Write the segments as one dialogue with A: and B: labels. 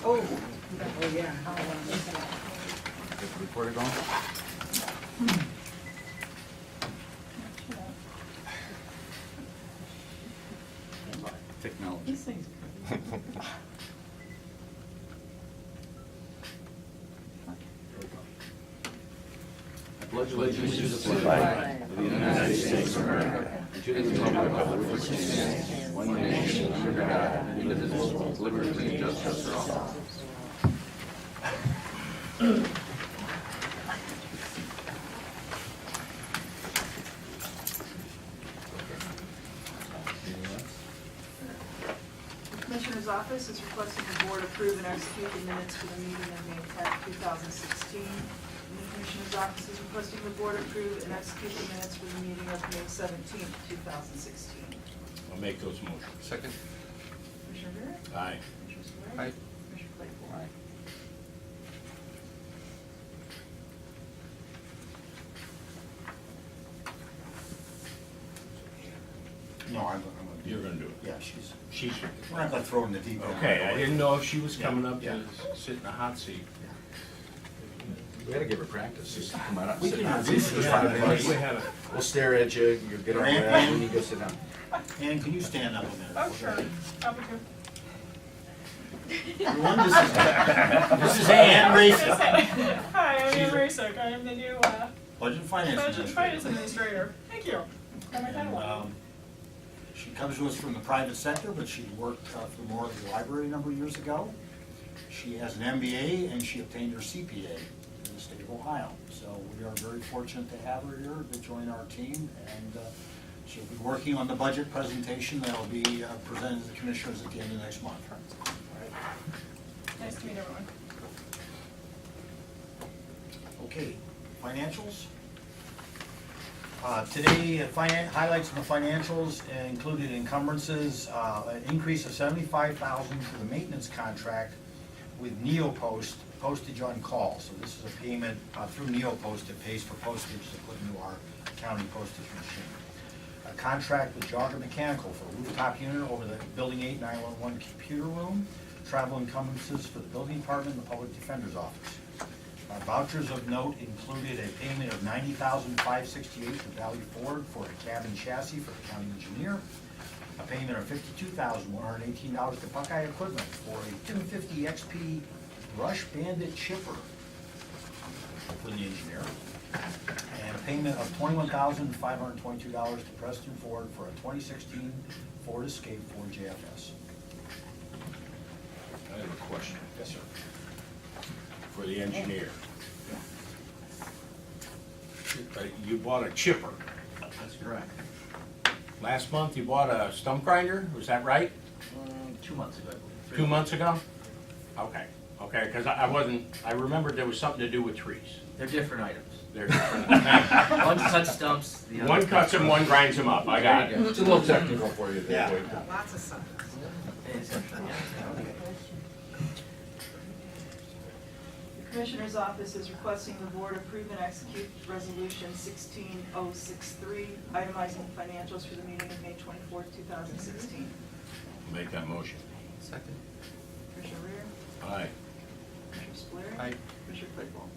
A: Oh, yeah.
B: Before they go? Technology.
A: These things.
B: I pledge allegiance to the flag of the United States of America, and to the republic for which it stands, one nation, under God, indivisible, with liberty and justice for all.
C: The Commissioner's Office is requesting the Board approve and execute the minutes for the meeting of May 10th, 2016. And the Commissioner's Office is requesting the Board approve and execute the minutes for the meeting of May 17th, 2016.
D: I'll make those motions.
B: Second.
C: Commissioner Rea?
D: Aye.
C: Commissioner Spillier?
B: Aye.
C: Commissioner Claypool?
B: Aye.
E: No, I'm gonna do
D: You're
E: it.
D: gonna do it.
E: Yeah,
D: She's,
E: we're not gonna throw in the deep end.
D: okay, I didn't know if she was coming up
E: Yeah.
D: to sit in the hot seat.
B: We gotta give her practice, just come on up,
E: We
B: sit
E: can
B: down.
E: do this.
B: Just 5 minutes.
D: We had a,
B: We'll stare at you, you'll get on that, and then you go sit down.
E: Ann, can you stand up a minute?
C: Oh, sure. Happy to.
E: Everyone, this is Ann Racer,
C: Hi, I'm
E: She's
C: Ann
E: a-
C: Racick. I am the new
E: Budget and Finance
C: Budget and Finance
E: Administrator.
C: Administrator. Thank you. Got my title.
E: And, she comes to us from the private sector, but she worked for more of the library a number of years ago. She has an MBA and she obtained her CPA in the state of Ohio. So we are very fortunate to have her here to join our team, and she'll be working on the budget presentation that'll be presented to the commissioners at the end of next month. All right.
C: Nice to meet everyone.
E: Okay, financials. Today, highlights in the financials included encumbrances, an increase of $75,000 for the maintenance contract with Neopost postage on call. So this is a payment through Neopost that pays for postage to put into our county postage machine. A contract with Geauga Mechanical for rooftop unit over the Building 8 911 computer room. Travel encumbrances for the building department and the public defender's office. Vouchers of note included a payment of $90,568 to Valley Ford for a cabin chassis for the county engineer, a payment of $52,118 to Buckeye Equipment for a 250 XP Brush Bandit chipper for the engineer, and a payment of $21,522 to Preston Ford for a 2016 Ford Escape Ford JFS.
D: I have a question
E: Yes, sir.
D: for the engineer. You bought a chipper.
F: That's correct.
D: Last month you bought a stump grinder, was that right?
F: 2 months ago, I believe.
D: 2 months ago? Okay, okay, because I remembered there was something to do with trees.
F: They're different items.
D: They're different.
F: One cuts stumps, the other.
D: One cuts them, one grinds them up, I got
F: There you
D: it.
B: It's a little technical for you there, Wade.
A: Lots of stuff.
C: The Commissioner's Office is requesting the Board approve and execute Resolution 16063, itemizing the financials for the meeting of May 24th, 2016.
D: Make that motion.
F: Second.
C: Commissioner Rea?
D: Aye.
C: Commissioner Spillier?
B: Aye.
C: Commissioner Claypool?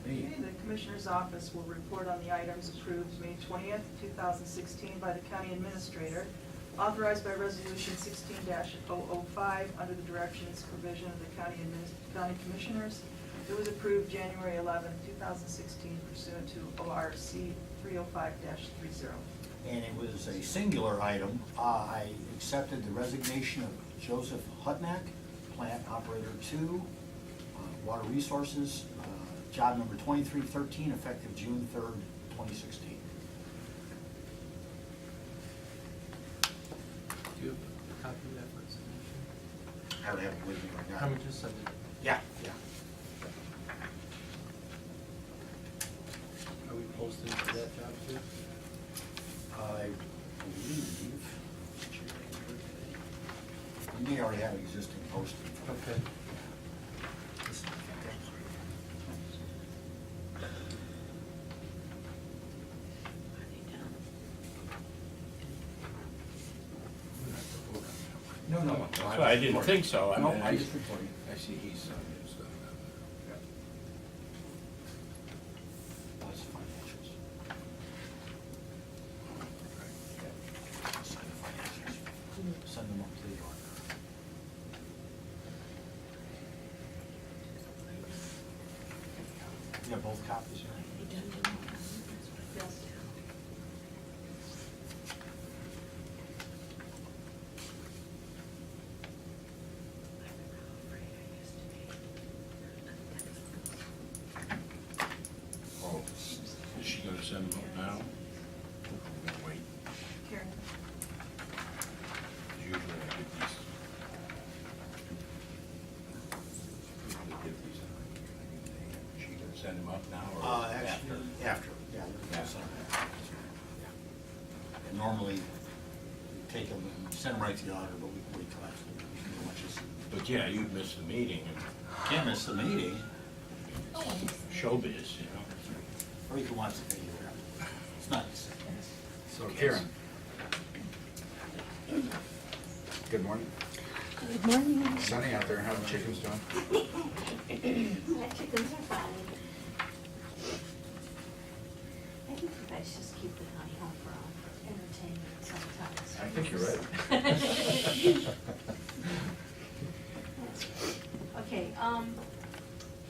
C: Okay, the Commissioner's Office will report on the items approved May 20th, 2016 by the County Administrator, authorized by Resolution 16-005 under the direction and supervision of the County Commissioners. It was approved January 11th, 2016 pursuant to ORC 305-30.
E: And it was a singular item. I accepted the resignation of Joseph Hutnack, Plant Operator 2, Water Resources, job number 2313, effective June 3rd, 2016.
F: Do you have a copy of that resignation?
E: I would have it with me right now.
F: How much is it?
E: Yeah, yeah.
F: Are we posted for that job too?
E: I believe, you may already have existing posting.
F: Okay.
E: No, no.
D: That's why I didn't think so. I
E: No,
D: mean,
E: I'm just reporting.
B: I see he's signing and stuff.
E: That's financials. Sign the financials. Send them up to the auditor. You have both copies here?
C: Yes.
B: Oh, is she gonna send them up now? Wait,
C: Karen.
B: usually I get these. Usually get these on. Is she gonna send them up now or after?
E: Actually, after, yeah.
B: After.
E: And normally, we take them and send them right to the auditor, but we wait till after. We want you to-
D: But yeah, you missed the meeting and
E: Can't miss the meeting,
D: showbiz, you know.
E: or if you want to pay you. It's nice.
G: So Karen. Good morning.
H: Good morning.
G: Sunny out there, how the chickens doing?
H: My chickens are fine. I think you guys just keep the honey home for entertainment sometimes.
G: I think you're right.
H: Okay,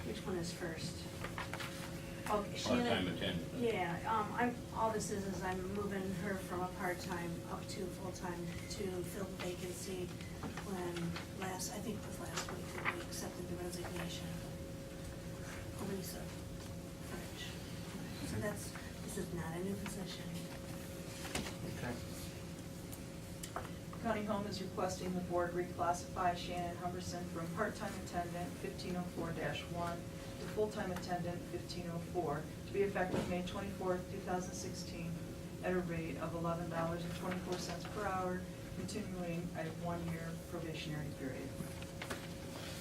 H: which one is first? Okay,
D: Part-time
H: Shannon.
D: attendant.
H: Yeah, all this is I'm moving her from a part-time up to full-time to fill the vacancy when I think it was last week that we accepted the resignation of Lisa French. So this is not a new position.
E: Okay.
C: County Home is requesting the board reclassify Shannon Humberson from part-time attendant 1504-1 to full-time attendant 1504 to be effective May 24th, 2016, at a rate of $11.24 per hour, continuing a one-year probationary period.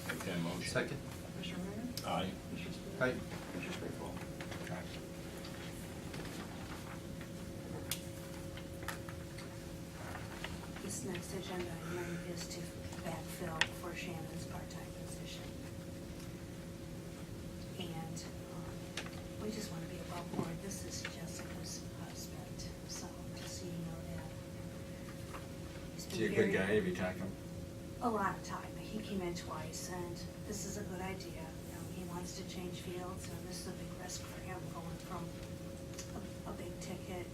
D: Make that motion.
F: Second.
C: Commissioner Rea?
D: Aye.
C: Commissioner Spillier?
F: Aye.
C: Commissioner Claypool?
H: This next agenda item is to backfill for Shannon's part-time position. And we just want to be above board. This is Jessica's husband, so just so you know that. He's
G: Is
H: been
G: he a good
H: very-
G: guy? Have you talked to him?
H: A lot of time. He came in twice, and this is a good idea. You know, he wants to change fields, and this is a big risk for him going from a big ticket,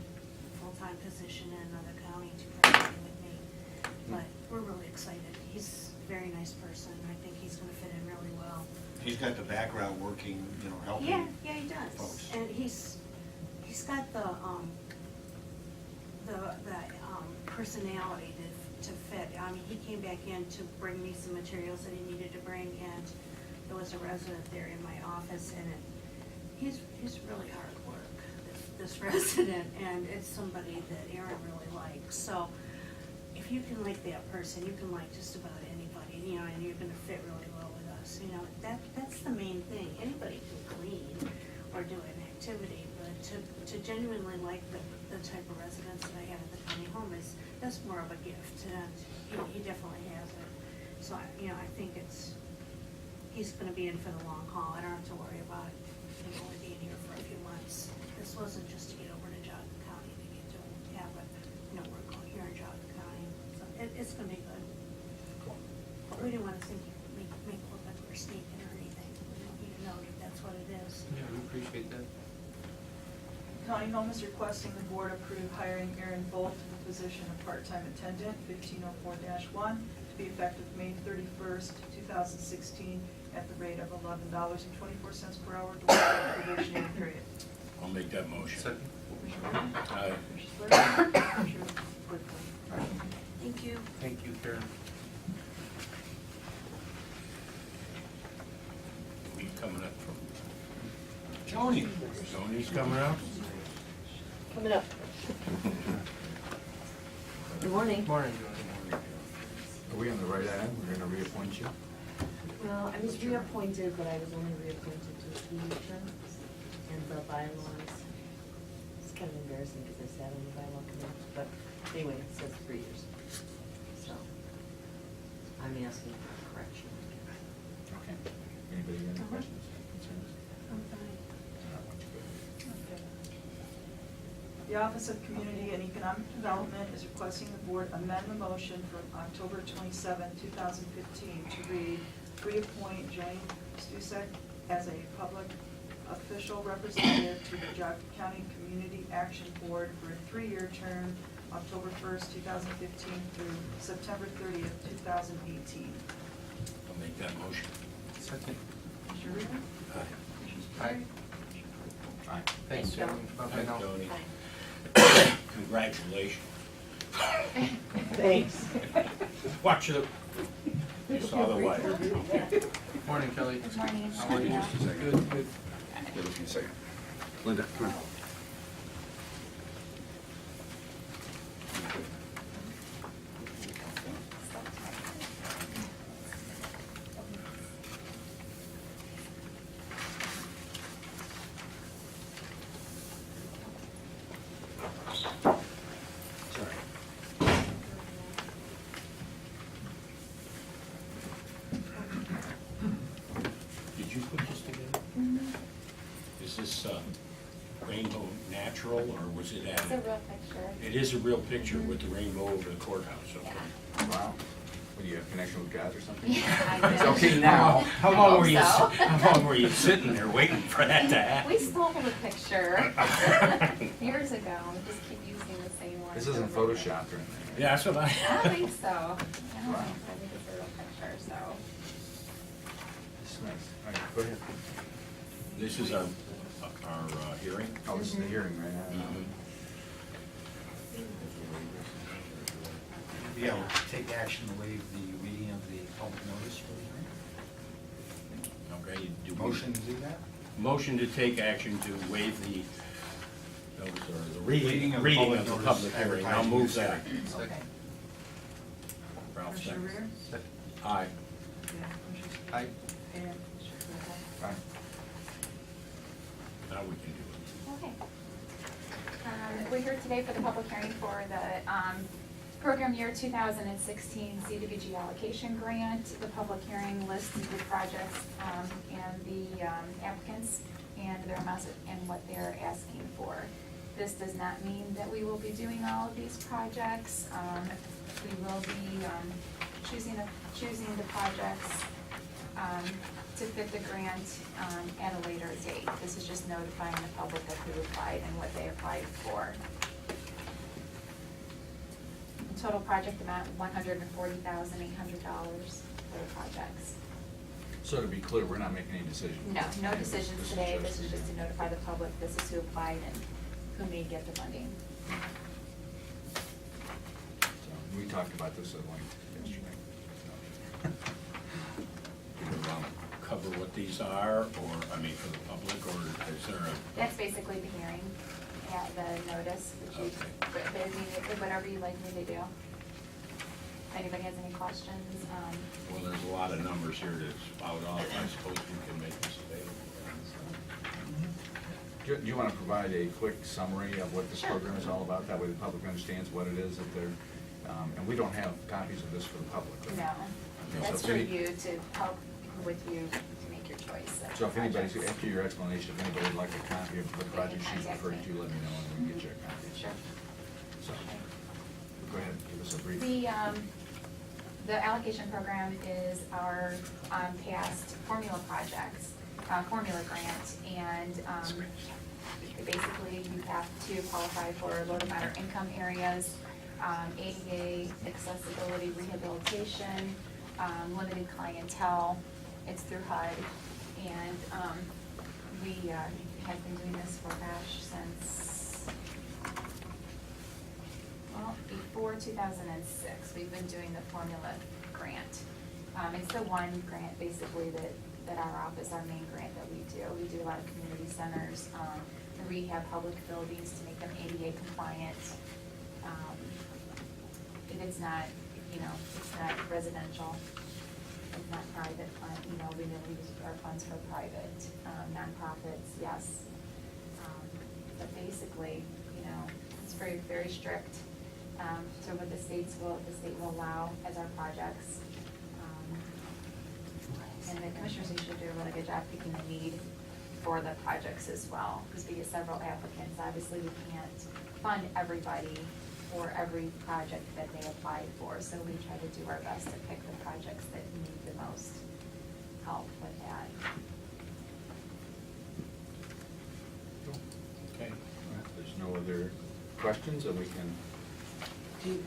H: full-time position in another county to practicing with me. But we're really excited. He's a very nice person. I think he's gonna fit in really well.
E: He's got the background working, helping.
H: Yeah, he does.
E: folks.
H: And he's got the personality to fit. I mean, he came back in to bring me some materials that he needed to bring, and there was a resident there in my office, and he's really hard work, this resident, and it's somebody that Aaron really likes. So if you can like that person, you can like just about anybody, and you're gonna fit really well with us. That's the main thing. Anybody can clean or do an activity, but to genuinely like the type of residents that I have at the county home that's more of a gift, and he definitely has it. So I think he's gonna be in for the long haul. I don't have to worry about him only being here for a few months. This wasn't just to get over to Geauga County to get to have it, work here in Geauga County. So it's gonna be good. But we didn't wanna make it look like we're sneaking or anything. We want you to know that that's what it is.
F: Yeah, we appreciate that.
C: County Home is requesting the board approve hiring Aaron Bolt to the position of part-time attendant 1504-1 to be effective May 31st, 2016, at the rate of $11.24 per hour during the probationary period.
D: I'll make that motion.
F: Second.
C: Commissioner Rea?
D: Aye.
C: Commissioner Spillier? Commissioner Claypool?
H: Thank you.
F: Thank you, Karen.
D: Are you coming up from,
E: Joni.
D: Tony's coming up?
I: Coming up. Good morning.
F: Morning.
G: Are we on the right end? We're gonna reappoint you?
I: Well, I was reappointed, but I was only reappointed to a 3-year term, and the bylaws, it's kind of embarrassing because I sat on the bylaw committee, but anyway, it says 3 years. So, I'm asking for a correction.
G: Okay. Anybody got any questions, concerns?
H: I'm fine.
C: Okay. The Office of Community and Economic Development is requesting the board amend the motion from October 27, 2015 to read, reappoint Jane Stusek as a public official representative to the Geauga County Community Action Board for a 3-year term, October 1st, 2015 through September 30th, 2018.
D: I'll make that motion.
F: Second.
C: Commissioner Rea?
D: Aye.
C: Commissioner
F: Aye.
C: Spillier?
G: Aye.
F: Thanks,
I: Thank
F: Tony.
I: you.
F: Bye-bye now.
D: Tony.
I: Aye.
D: Congratulations.
A: Thanks.
D: Watch it. You saw the way.
F: Morning, Kelly.
B: Good morning.
F: How are you?
B: Just a second.
F: Good, good.
B: Give us a second. Linda, come on.
D: Did you put this together? Is this rainbow natural, or was it
J: It's a
D: added?
J: real picture.
D: It is a real picture with the rainbow over the courthouse, okay.
G: Wow. What, do you have a connection with God or something?
J: Yeah, I
G: It's
J: do.
G: okay now.
D: How long were you,
J: I hope so.
D: how long were you sitting there waiting for that to happen?
J: We stole the picture years ago. We just keep using the same one.
G: This isn't
J: over and over.
G: photoshopped or anything.
D: Yeah, that's what
J: I don't think so. I don't think so.
G: Wow.
J: I think it's a real picture, so.
G: This is nice. All right, go ahead.
D: This is our hearing.
G: Oh, this is the hearing right now.
D: Mhm.
E: Yeah, we'll take action to waive the reading of the public notice for the
D: Okay, do
E: hearing.
D: we-
E: Motion to do that?
D: Motion to take action to waive the, notice, or the reading of
E: public
D: the
E: notice
D: public hearing. I'll
E: advertising
D: move
E: this
D: that.
E: hearing.
F: Second.
D: Ralph,
C: Commissioner
D: second.
C: Rea?
F: Second.
D: Aye.
C: Yeah, Commissioner Spillier?
F: Aye.
C: And Commissioner Claypool?
G: Aye.
D: Now we can do it.
J: Okay. We're here today for the public hearing for the program year 2016 CDBG allocation grant. The public hearing lists the projects and the applicants and their amounts and what they're asking for. This does not mean that we will be doing all of these projects. We will be choosing the projects to fit the grant at a later date. This is just notifying the public of who applied and what they applied for. The total project amount, $140,800 for the projects.
G: So to be clear, we're not making any decisions?
J: No, no decisions
G: This is
J: today.
G: just-
J: This is just to notify the public, this is who applied and who may get the funding.
G: So, we talked about this at length yesterday. So.
D: Do you want to cover what these are, or, I mean, for the public, or is there a?
J: That's basically the hearing, yeah, the notice, which you,
D: Okay.
J: whatever you'd like me to do. If anybody has any questions,
D: Well, there's a lot of numbers here to spout off. I suppose we can make this available.
G: Do you want to provide a quick summary of what this
J: Sure.
G: program is all about? That way the public understands what it is that they're, and we don't have copies of this for the public. right?
J: no,
G: So
J: that's
G: if
J: for
G: any-
J: you to help with you to make your choice. of
G: So if anybody's,
J: projects.
G: after your explanation, if anybody would like a copy of the project she's
J: contact
G: referring
J: me.
G: to, let me know and we can get you a copy.
J: Sure.
G: So, go ahead, give us a brief.
J: The allocation program is our past formula projects, formula grant, and basically you have to qualify for low to moderate income areas, ADA accessibility rehabilitation, limited clientele. It's through HUD, and we have been doing this for, since, well, before 2006, we've been doing the formula grant. It's the one grant basically that our office, our main grant that we do. We do a lot of community centers, rehab public buildings to make them ADA compliant. If it's not, it's not residential, it's not private, we never use our funds for private, nonprofits, yes. But basically, it's very, very strict. So what the state will allow as our projects. And the commissioners usually do a really good job picking the need for the projects as well, because we get several applicants. Obviously, we can't fund everybody for every project that they applied for, so we try to do our best to pick the projects that need the most help with that.
D: Okay.
G: If there's no other questions, then we can,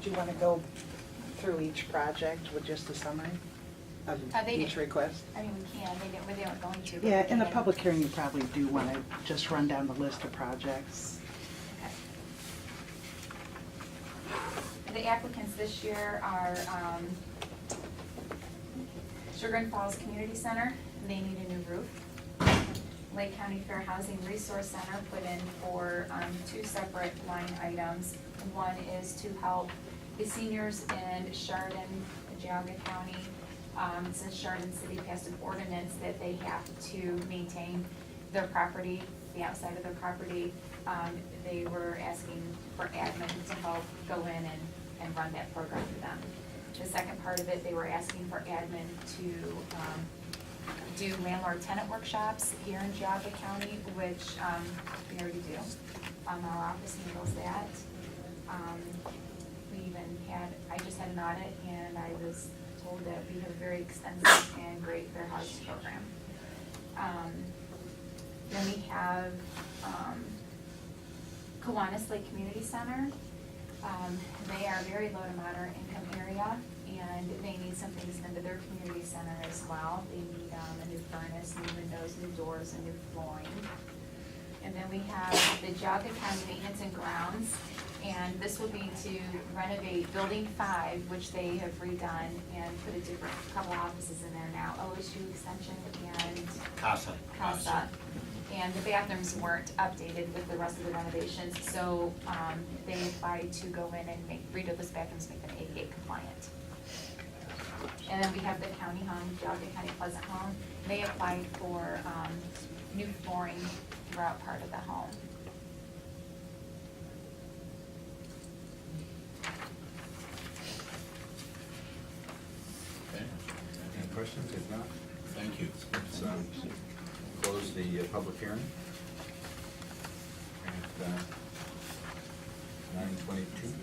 A: Do you want to go through each project with just a summary of
J: They
A: each
J: did.
A: request?
J: I mean, we can, they weren't going to. but
A: Yeah,
J: we
A: in the
J: can.
A: public hearing, you probably do want to just run down the list of projects.
J: Okay. The applicants this year are Sugar Falls Community Center, they need a new roof. Lake County Fair Housing Resource Center put in for 2 separate line items. One is to help the seniors in Chardon, Geauga County, since Chardon City passed an ordinance that they have to maintain their property, the outside of their property. They were asking for admin to help go in and run that program for them. The second part of it, they were asking for admin to do landlord-tenant workshops here in Geauga County, which we already do. Our office handles that. We even I just had an audit, and I was told that we have a very extensive and great fair housing program. Then we have Kiwanis Lake Community Center. They are a very low to moderate income area, and they need some things done to their community center as well. They need a new furnace, new windows, new doors, and new flooring. And then we have the Geauga County Maintenance and Grounds, and this will be to renovate Building 5, which they have redone and put a couple offices in there now, OSU Extension and CASA. And the bathrooms weren't updated with the rest of the renovations, so they applied to go in and redo those bathrooms, make them ADA compliant. And then we have the county home, Geauga County Pleasant Home. They applied for new flooring throughout part of the home.
D: Okay.
G: any questions? If not,
D: Thank you.
G: let's close the public hearing at 9:22.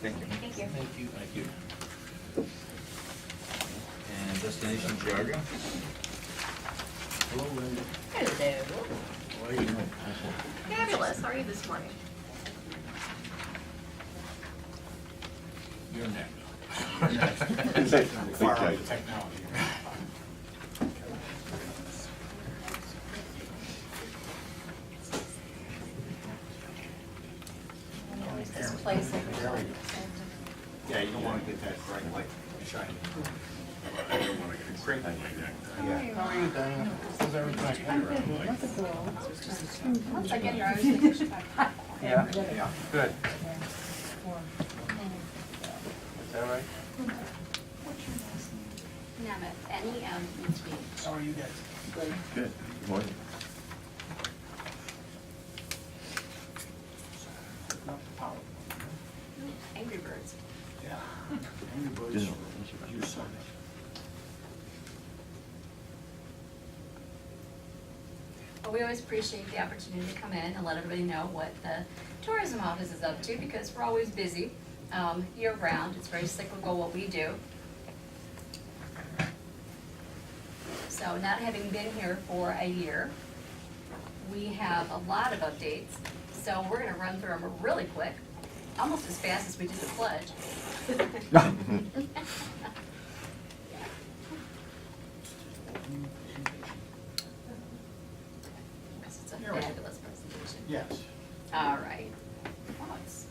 G: Thank you.
J: Thank you.
D: Thank you. Thank you.
G: And destination Geauga.
D: Hello, Linda.
I: Hello.
D: How are you?
I: Fabulous, how are you this morning?
D: You're next.
E: Far out of technology.
I: This place.
E: Very good. Yeah, you don't want to get that bright light shining.
D: I don't want to get crinkled like that.
E: Yeah.
F: How are you, Diana? How's everything?
J: Once I get here, I was thinking, should I-
F: Yeah,
E: Yeah.
F: good. Is that right?
J: What's your last name?
H: Nemeth, N-E-M-E-T.
E: How are you guys?
B: Good. Good morning.
E: Not power.
H: Angry Birds.
E: Yeah. Angry Birds, you saw it.
K: Well, we always appreciate the opportunity to come in and let everybody know what the tourism office is up to, because we're always busy year-round. It's very cyclical what we do. So not having been here for a year, we have a lot of updates. So we're gonna run through them really quick, almost as fast as we did the pledge. It's a
E: Here we go.
K: fabulous presentation.
E: Yes.
K: All right. Oh, it's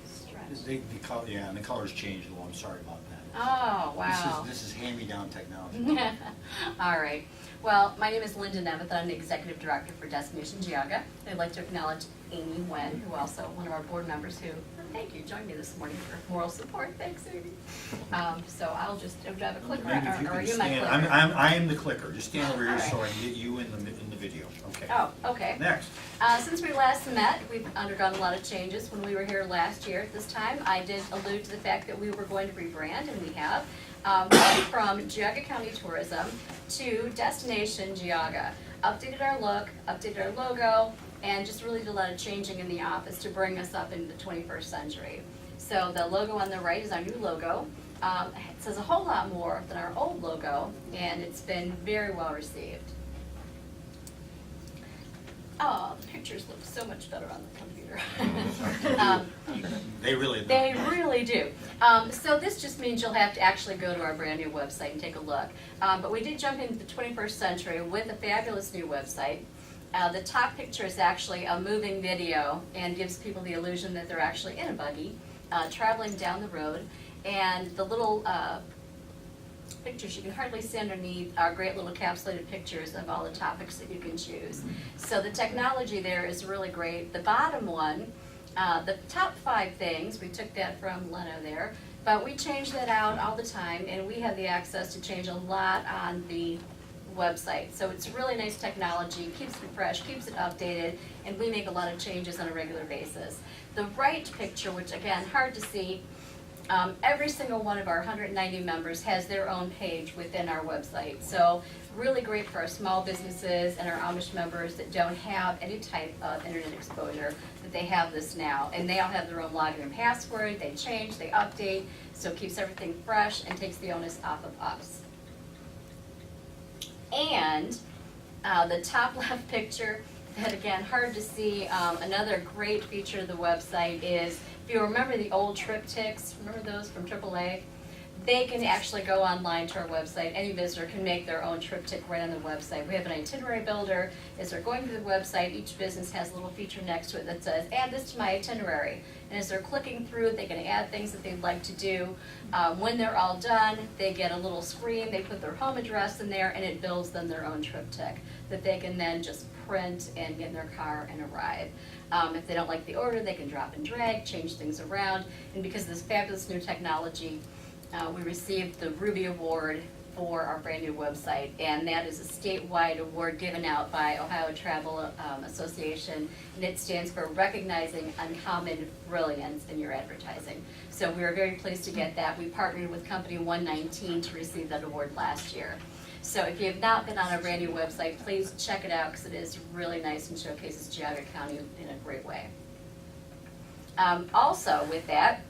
K: stretched.
E: The color, yeah, and the colors changed a little, I'm sorry about that.
K: Oh, wow.
E: This is hand-me-down technology.
K: All right. Well, my name is Linda Nemeth. I'm the Executive Director for Destination Geauga. I'd like to acknowledge Amy Wen, who also one of our board members who, thank you, joined me this morning for moral support. Thanks, Amy. So I'll just, do I have a clicker,
E: Maybe if you
K: or are
E: can
K: you my
E: stand,
K: clicker?
E: I am the clicker, just stand over here
K: All right.
E: so I can get you in the video, okay?
K: Oh, okay.
E: Next.
K: Since we last met, we've undergone a lot of changes. When we were here last year at this time, I did allude to the fact that we were going to rebrand, and we have. Went from Geauga County Tourism to Destination Geauga. Updated our look, updated our logo, and just really did a lot of changing in the office to bring us up into the 21st century. So the logo on the right is our new logo. It says a whole lot more than our old logo, and it's been very well received. Oh, the pictures look so much better on the computer.
E: They really do.
K: They really do. So this just means you'll have to actually go to our brand new website and take a look. But we did jump into the 21st century with a fabulous new website. The top picture is actually a moving video and gives people the illusion that they're actually in a buggy, traveling down the road. And the little pictures you can hardly see underneath are great little encapsulated pictures of all the topics that you can choose. So the technology there is really great. The bottom one, the top 5 things, we took that from Leno there, but we change that out all the time, and we have the access to change a lot on the website. So it's really nice technology, keeps it fresh, keeps it updated, and we make a lot of changes on a regular basis. The right picture, which again, hard to see, every single one of our 190 members has their own page within our website. So really great for our small businesses and our Amish members that don't have any type of internet exposure, that they have this now. And they all have their own login and password, they change, they update, so it keeps everything fresh and takes the onus off of us. And the top left picture, that again, hard to see, another great feature of the website is, if you remember the old triptychs, remember those from AAA? They can actually go online to our website. Any visitor can make their own triptych right on the website. We have an itinerary builder. As they're going to the website, each business has a little feature next to it that says, add this to my itinerary. And as they're clicking through, they can add things that they'd like to do. When they're all done, they get a little screen. They put their home address in there, and it builds them their own triptych that they can then just print and get in their car and arrive. If they don't like the order, they can drop and drag, change things around. And because of this fabulous new technology, we received the Ruby Award for our brand new website, and that is a statewide award given out by Ohio Travel Association, and it stands for Recognizing Uncommon Brilliance in Your Advertising. So we were very pleased to get that. We partnered with Company 119 to receive that award last year. So if you have not been on our brand new website, please check it out because it is really nice and showcases Geauga County in a great way. Also with that,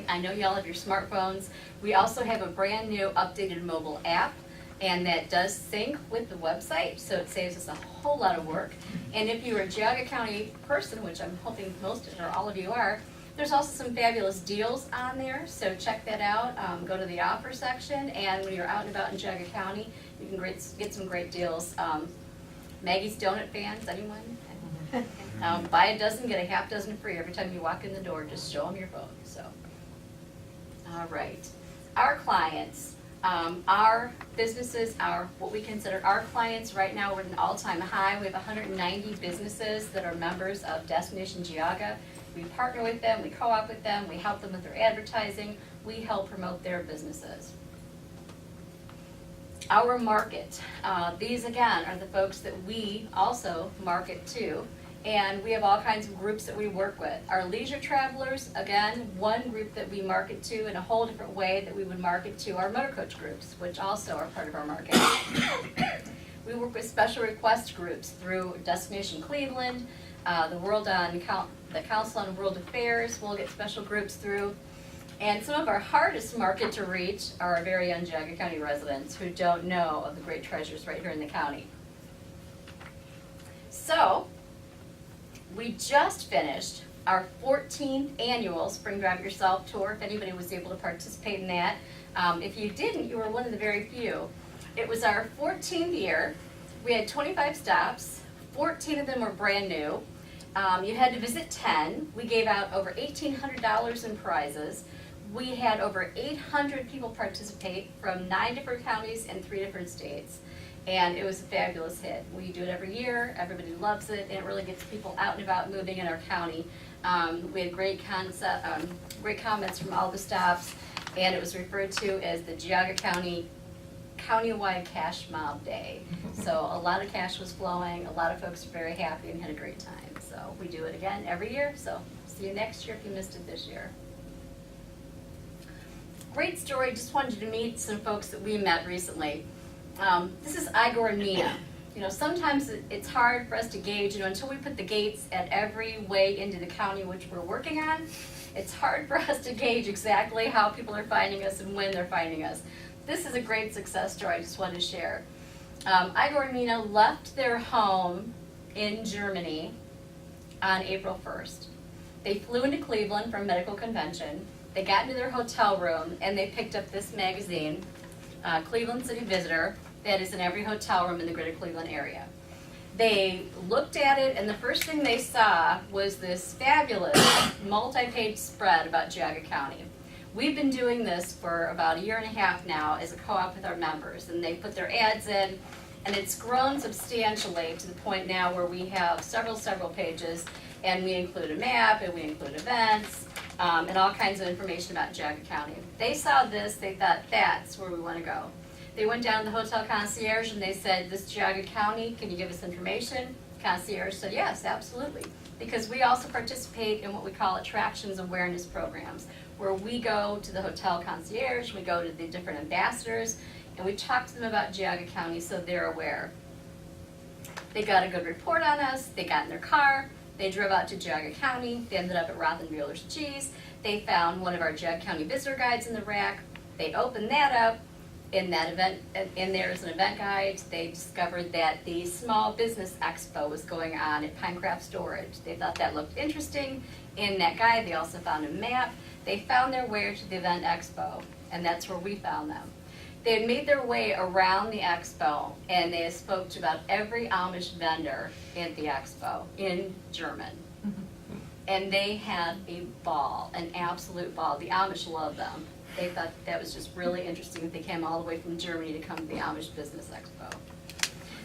K: I know you all have your smartphones. We also have a brand new updated mobile app, and that does sync with the website, so it saves us a whole lot of work. And if you're a Geauga County person, which I'm hoping most or all of you are, there's also some fabulous deals on there, so check that out. Go to the offer section, and when you're out and about in Geauga County, you can get some great deals. Maggie's Donut fans, anyone? Buy a dozen, get a half dozen free every time you walk in the door. Just show them your phone. So, all right. Our clients, our businesses, what we consider our clients right now, we're at an all-time high. We have 190 businesses that are members of Destination Geauga. We partner with them, we co-op with them, we help them with their advertising, we help promote their businesses. Our market, these again are the folks that we also market to, and we have all kinds of groups that we work with. Our leisure travelers, again, one group that we market to in a whole different way that we would market to our motor coach groups, which also are part of our market. We work with special request groups through Destination Cleveland, the Council on World Affairs. We'll get special groups through. And some of our hardest market to reach are our very own Geauga County residents who don't know of the great treasures right here in the county. So, we just finished our 14th annual Spring Drive It Yourself tour, if anybody was able to participate in that. If you didn't, you were one of the very few. It was our 14th year. We had 25 stops. 14 of them were brand new. You had to visit 10. We gave out over $1,800 in prizes. We had over 800 people participate from 9 different counties and 3 different states. And it was a fabulous hit. We do it every year. Everybody loves it, and it really gets people out and about moving in our county. We had great comments from all the stops, and it was referred to as the Geauga County Countywide Cash Mob Day. So a lot of cash was flowing. A lot of folks were very happy and had a great time. So we do it again every year. So see you next year if you missed it this year. great story, just wanted you to meet some folks that we met recently. This is Igor and Mina. You know, sometimes it's hard for us to gauge, you know, until we put the gates at every way into the county which we're working on, it's hard for us to gauge exactly how people are finding us and when they're finding us. This is a great success story I just wanted to share. Igor and Mina left their home in Germany on April 1st. They flew into Cleveland for a medical convention. They got into their hotel room and they picked up this magazine, Cleveland City Visitor, that is in every hotel room in the greater Cleveland area. They looked at it, and the first thing they saw was this fabulous multi-page spread about Geauga County. We've been doing this for about a year and a half now as a co-op with our members, and they put their ads in, and it's grown substantially to the point now where we have several pages, and we include a map, and we include events, and all kinds of information about Geauga County. They saw this, they thought, that's where we want to go. They went down to the hotel concierge and they said, this is Geauga County, can you give us information? Concierge said, yes, absolutely. Because we also participate in what we call attractions awareness programs, where we go to the hotel concierge, we go to the different ambassadors, and we talk to them about Geauga County so they're aware. They got a good report on us, they got in their car, they drove out to Geauga County, they ended up at Rothenbuehler's Cheese, they found one of our Geauga County visitor guides in the rack, they opened that up. In that event, in there is an event guide. They discovered that the Small Business Expo was going on at Pinecraft Storage. They thought that looked interesting. In that guide, they also found a map. They found their way to the event expo, and that's where we found them. They had made their way around the expo, and they spoke to about every Amish vendor at the expo in German. And they had a ball, an absolute ball. The Amish love them. They thought that was just really interesting that they came all the way from Germany to come to the Amish Business Expo.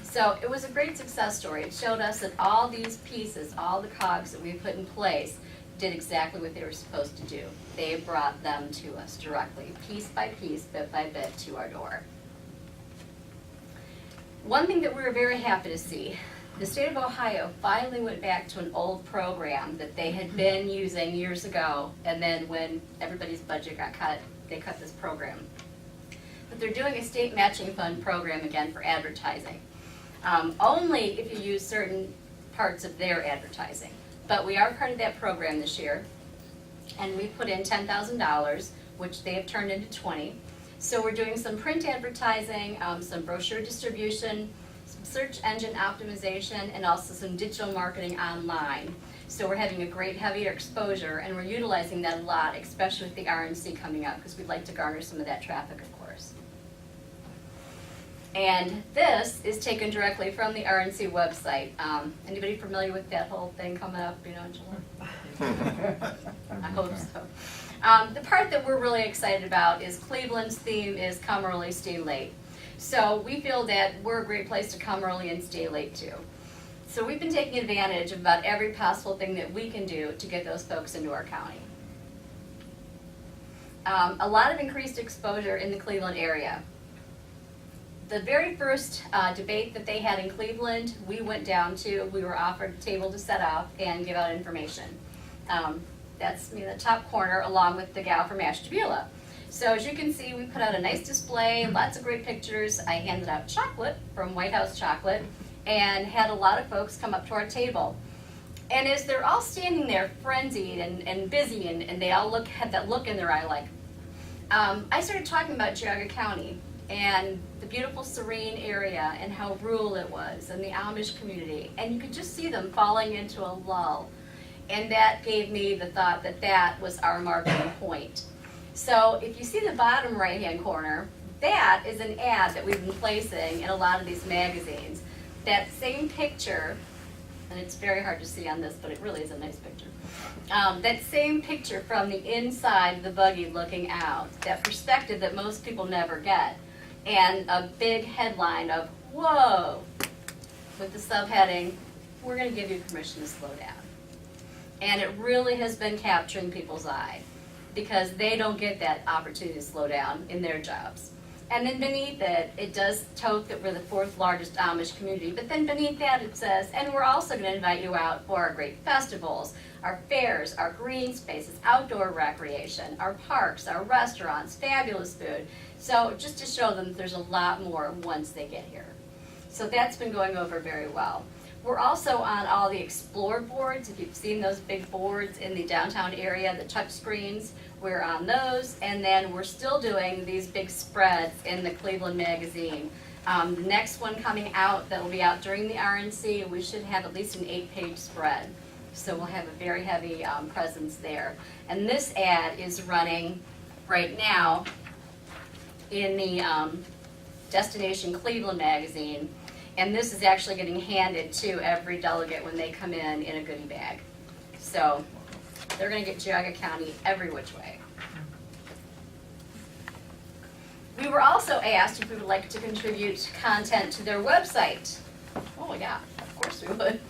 K: So it was a great success story. It showed us that all these pieces, all the cogs that we put in place, did exactly what they were supposed to do. They brought them to us directly, piece by piece, bit by bit, to our door. One thing that we were very happy to see, the state of Ohio finally went back to an old program that they had been using years ago, and then when everybody's budget got cut, they cut this program. But they're doing a state matching fund program again for advertising. Only if you use certain parts of their advertising. But we are part of that program this year, and we put in $10,000, which they have turned into 20. So we're doing some print advertising, some brochure distribution, some search engine optimization, and also some digital marketing online. So we're having a great heavier exposure, and we're utilizing that a lot, especially with the RNC coming up, because we'd like to garner some of that traffic, of course. And this is taken directly from the RNC website. Anybody familiar with that whole thing coming up, in July? I hope so. The part that we're really excited about is Cleveland's theme is come early, stay late. So we feel that we're a great place to come early and stay late too. So we've been taking advantage of about every possible thing that we can do to get those folks into our county. A lot of increased exposure in the Cleveland area. The very first debate that they had in Cleveland, we went down to, we were offered a table to set up and give out information. That's me in the top corner along with the gal from Ashtabula. So as you can see, we put out a nice display, lots of great pictures. I handed out chocolate from White House Chocolate and had a lot of folks come up to our table. And as they're all standing there frenzied and busy and they all had that look in their eye like, I started talking about Geauga County and the beautiful serene area and how rural it was and the Amish community. And you could just see them falling into a lull. And that gave me the thought that that was our marketing point. So if you see the bottom right-hand corner, that is an ad that we've been placing in a lot of these magazines. That same picture, and it's very hard to see on this, but it really is a nice picture. That same picture from the inside of the buggy looking out, that perspective that most people never get, and a big headline of, whoa, with the subheading, we're going to give you permission to slow down. And it really has been capturing people's eye because they don't get that opportunity to slow down in their jobs. And then beneath it, it does tote that we're the 4th largest Amish community. But then beneath that it says, and we're also going to invite you out for our great festivals, our fairs, our green spaces, outdoor recreation, our parks, our restaurants, fabulous food. So just to show them that there's a lot more once they get here. So that's been going over very well. We're also on all the Explore boards. If you've seen those big boards in the downtown area, the touch screens, we're on those. And then we're still doing these big spreads in the Cleveland magazine. The next one coming out, that will be out during the RNC, we should have at least an 8-page spread. So we'll have a very heavy presence there. And this ad is running right now in the Destination Cleveland magazine. And this is actually getting handed to every delegate when they come in a goodie bag. So they're going to get Geauga County every which way. We were also asked if we would like to contribute content to their website. Oh yeah, of course we would.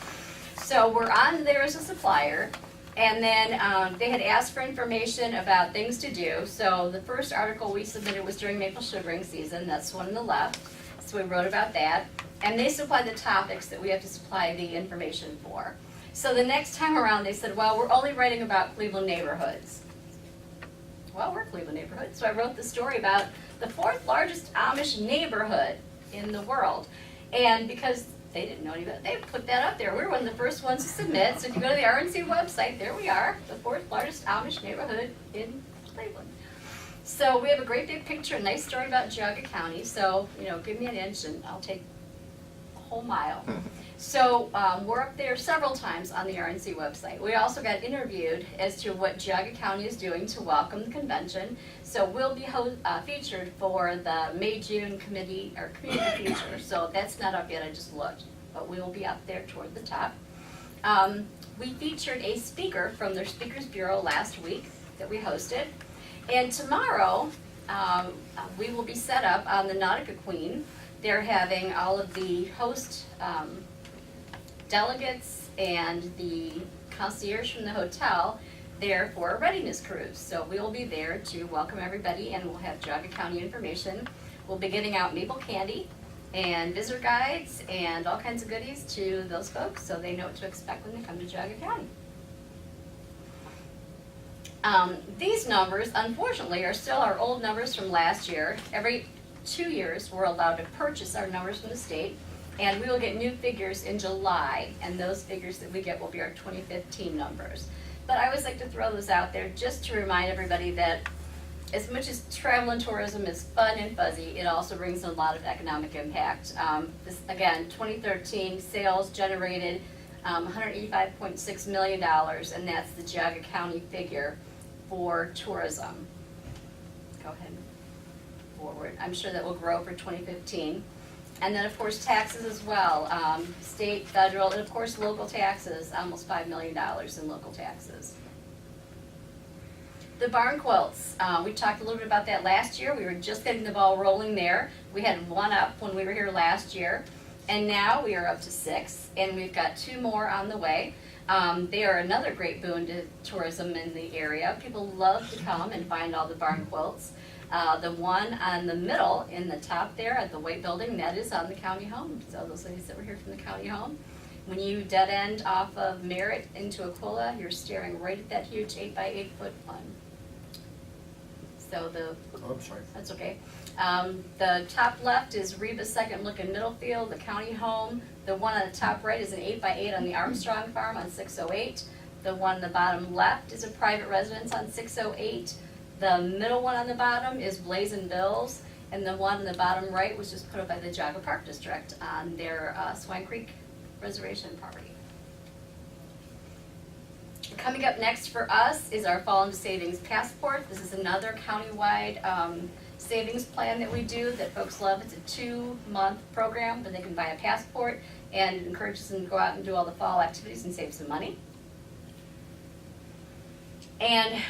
K: So we're on there as a supplier, and then they had asked for information about things to do. So the first article we submitted was during maple sugaring season. That's the one on the left. So we wrote about that. And they supply the topics that we have to supply the information for. So the next time around they said, well, we're only writing about Cleveland neighborhoods. Well, we're Cleveland neighborhoods. So I wrote the story about the 4th largest Amish neighborhood in the world. And because they didn't know any about it, they put that up there. We were one of the first ones to submit. So if you go to the RNC website, there we are, the 4th largest Amish neighborhood in Cleveland. So we have a great big picture, a nice story about Geauga County. So, give me an inch and I'll take a whole mile. So we're up there several times on the RNC website. We also got interviewed as to what Geauga County is doing to welcome the convention. So we'll be featured for the May-June community feature. So that's not up yet, I just looked. But we will be up there toward the top. We featured a speaker from their Speakers Bureau last week that we hosted. And tomorrow, we will be set up on the Nautica Queen. They're having all of the host delegates and the concierge from the hotel there for a readiness cruise. So we will be there to welcome everybody, and we'll have Geauga County information. We'll be getting out maple candy and visitor guides and all kinds of goodies to those folks so they know what to expect when they come to Geauga County. These numbers, unfortunately, are still our old numbers from last year. Every 2 years, we're allowed to purchase our numbers from the state, and we will get new figures in July, and those figures that we get will be our 2015 numbers. But I always like to throw those out there just to remind everybody that as much as travel and tourism is fun and fuzzy, it also brings a lot of economic impact. This, again, 2013 sales generated $185.6 million, and that's the Geauga County figure for tourism. Go ahead forward. I'm sure that will grow for 2015. And then, of course, taxes as well. State, federal, and of course local taxes, almost $5 million in local taxes. The barn quilts, we talked a little bit about that last year. We were just getting the ball rolling there. We had 1 up when we were here last year, and now we are up to 6, and we've got 2 more on the way. They are another great boon to tourism in the area. People love to come and find all the barn quilts. The one on the middle in the top there at the white building, that is on the county home. So those ladies that were here from the county home. When you dead end off of Merritt into Aquila, you're staring right at that huge 8x8 foot one. So
E: Oh, I'm sorry.
K: that's okay. The top left is Reba's second look in Middlefield, the county home. The one on the top right is an 8x8 on the Armstrong farm on 608. The one on the bottom left is a private residence on 608. The middle one on the bottom is Blazin' Bills, and the one on the bottom right was just put up by the Geauga Park District on their Swine Creek Reservation property. Coming up next for us is our Fall into Savings Passport. This is another countywide savings plan that we do that folks love. It's a 2-month program, but they can buy a passport, and it encourages them to go out and do all the fall activities and save some money. And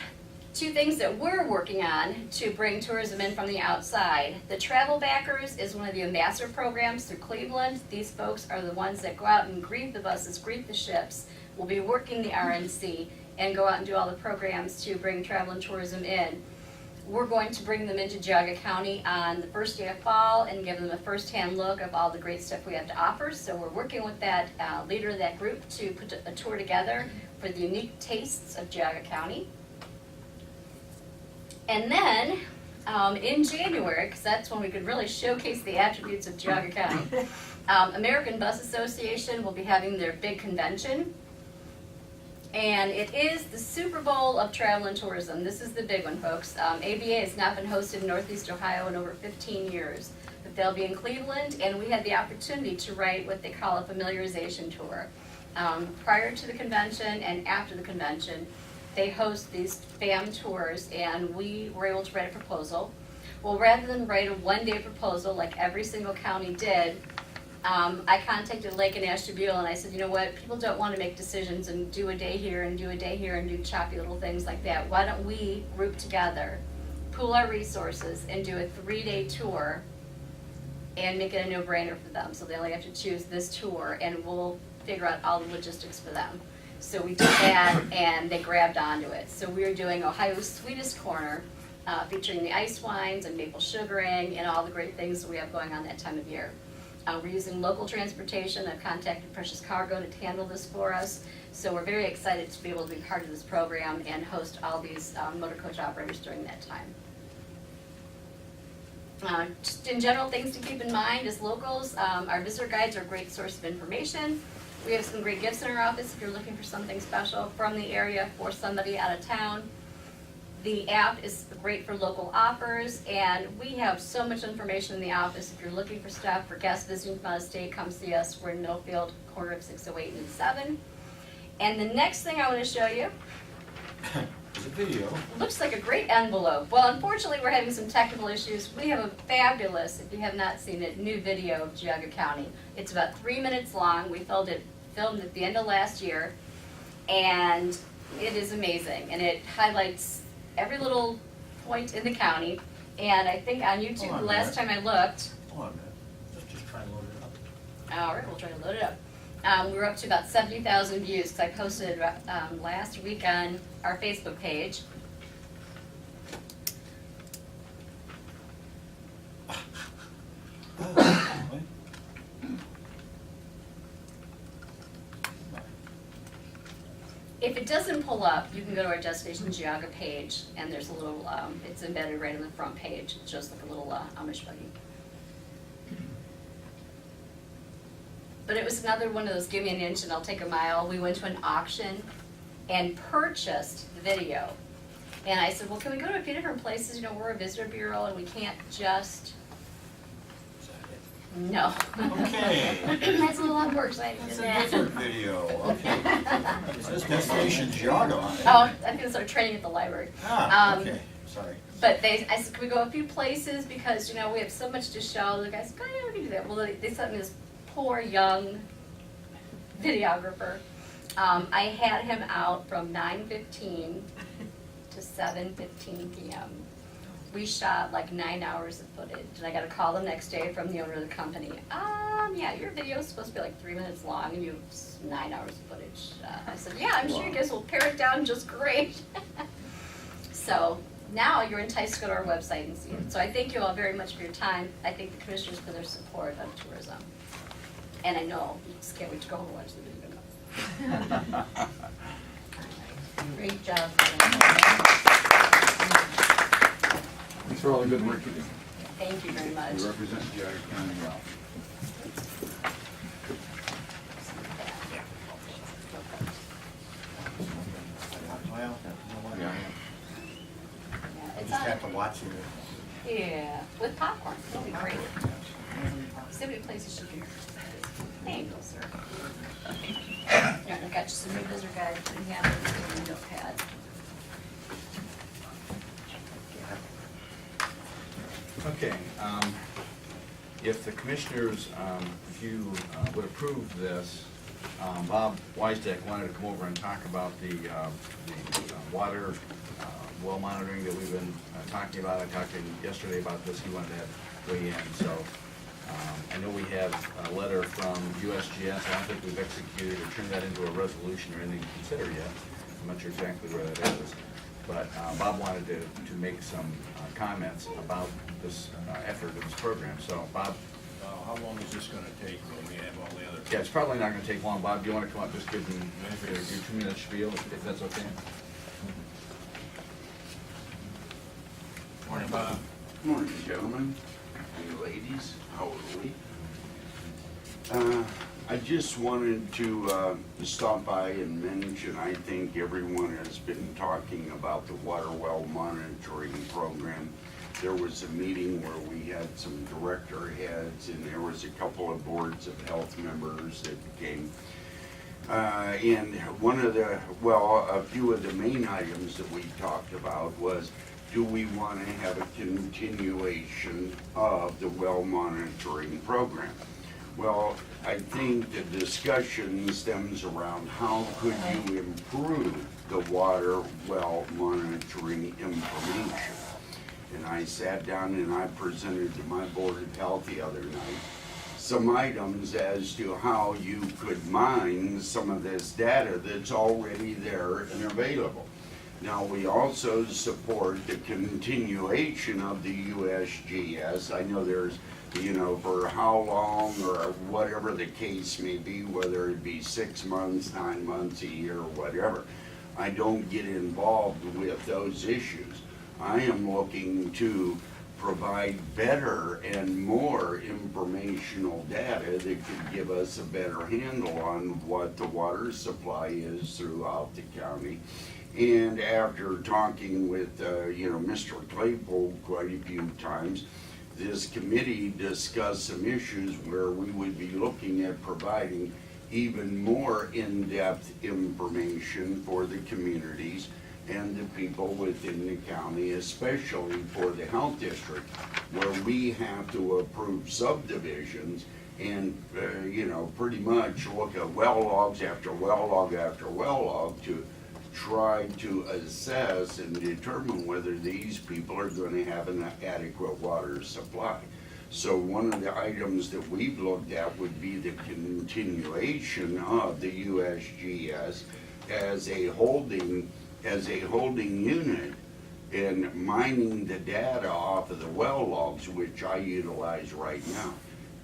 K: 2 things that we're working on to bring tourism in from the outside. The Travel Backers is one of the ambassador programs through Cleveland. These folks are the ones that go out and greet the buses, greet the ships. We'll be working the RNC and go out and do all the programs to bring travel and tourism in. we're going to bring them into Geauga County on the first day of fall and give them a first-hand look of all the great stuff we have to offer. So we're working with that leader of that group to put a tour together for the unique tastes of Geauga County. And then in January, because that's when we could really showcase the attributes of Geauga County, American Bus Association will be having their big convention. And it is the Super Bowl of travel and tourism. This is the big one, folks. ABA has not been hosted in Northeast Ohio in over 15 years. But they'll be in Cleveland, and we had the opportunity to write what they call a familiarization tour. Prior to the convention and after the convention, they host these FAM tours, and we were able to write a proposal. Well, rather than write a one-day proposal like every single county did, I contacted Lake and Ashtabula and I said, you know what, people don't want to make decisions and do a day here and do a day here and do choppy little things like that. Why don't we group together, pool our resources, and do a 3-day tour and make it a no-brainer for them. So they only have to choose this tour and we'll figure out all the logistics for them. So we did that and they grabbed onto it. So we're doing Ohio's Sweetest Corner, featuring the ice wines and maple sugaring and all the great things that we have going on that time of year. We're using local transportation. I've contacted Precious Cargo to handle this for us. So we're very excited to be able to be part of this program and host all these motor coach operators during that time. Just in general, things to keep in mind as locals, our visitor guides are a great source of information. We have some great gifts in our office if you're looking for something special from the area for somebody out of town. The app is great for local offers, and we have so much information in the office. If you're looking for stuff for guests visiting from out of state, come see us. We're in Middlefield, corner of 608 and 7. And the next thing I want to show you
E: It's a video.
K: looks like a great envelope. Well, unfortunately, we're having some technical issues. We have a fabulous, if you have not seen it, new video of Geauga County. It's about 3 minutes long. We filmed at the end of last year, and it is amazing. And it highlights every little point in the county. And I think on YouTube,
E: Hold on a
K: last time I looked,
E: Hold on a minute. Just try and load it up.
K: all right, we'll try to load it up. We're up to about 70,000 views because I posted last week on our Facebook page. If it doesn't pull up, you can go to our Destination Geauga page, and there's a little, it's embedded right on the front page. It's just like a little Amish buggy. But it was another one of those give me an inch and I'll take a mile. We went to an auction and purchased the video. And I said, well, can we go to a few different places? You know, we're a visitor bureau and we can't just,
E: Is that it?
K: no.
E: Okay.
K: That's a lot more exciting
E: That's
K: than
E: a
K: that.
E: different video, okay. It says Destination Geauga on it.
K: Oh, I'm gonna start training at the library.
E: Okay, sorry.
K: But I said, can we go a few places because, you know, we have so much to show. The guys said, oh, yeah, we can do that. Well, they sent me this poor young videographer. I had him out from 9:15 to 7:15 p.m. We shot like 9 hours of footage, and I got a call the next day from the owner of the company. Yeah, your video is supposed to be like 3 minutes long, and you have 9 hours of footage. I said, yeah, I'm sure you guys will pare it down just great. So now you're enticed to go to our website and see it. So I thank you all very much for your time. I thank the commissioners for their support of tourism. And I know, you just can't wait to go home and watch the video.
I: Great job.
B: Thanks for all the good work you do.
K: Thank you very much.
B: You represent Geauga County well.
E: Well, you know what?
B: Yeah.
K: Yeah,
E: I
K: it's
E: just
K: on-
E: have to watch you.
K: Yeah, with popcorn, it'll be great. See how many places you can. There you go, sir. Yeah, I've got you some new visitor guides, and yeah, a notepad.
G: Okay, if the commissioners, if you would approve this, Bob Weisdeck wanted to come over and talk about the water well monitoring that we've been talking about. I talked to him yesterday about this. He wanted to weigh in. So I know we have a letter from USGS. I don't think we've executed or turned that into a resolution or anything to consider yet. I'm not sure exactly where that is. but Bob wanted to make some comments about this effort of this program. So Bob,
D: How long is this gonna take when we have all the other?
G: yeah, it's probably not gonna take long. Bob, do you wanna come up, just give them your 2-minute spiel, if that's okay?
D: Morning, Bob.
L: Morning, gentlemen and ladies. How are we? I just wanted to stop by and mention, I think everyone has been talking about the water well monitoring program. There was a meeting where we had some director heads, and there was a couple of boards of health members that came. And one of the, well, a few of the main items that we talked about was, do we want to have a continuation of the well monitoring program? Well, I think the discussion stems around how could you improve the water well monitoring information? And I sat down and I presented to my Board of Health the other night some items as to how you could mine some of this data that's already there and available. Now, we also support the continuation of the USGS. I know there's, you know, for how long or whatever the case may be, whether it be 6 months, 9 months, a year, whatever. I don't get involved with those issues. I am looking to provide better and more informational data that could give us a better handle on what the water supply is throughout the county. And after talking with, Mr. Claypool quite a few times, this committee discussed some issues where we would be looking at providing even more in-depth information for the communities and the people within the county, especially for the health district, where we have to approve subdivisions and, pretty much look at well logs after well log after well log to try to assess and determine whether these people are going to have an adequate water supply. So one of the items that we've looked at would be the continuation of the USGS as a holding unit and mining the data off of the well logs, which I utilize right now.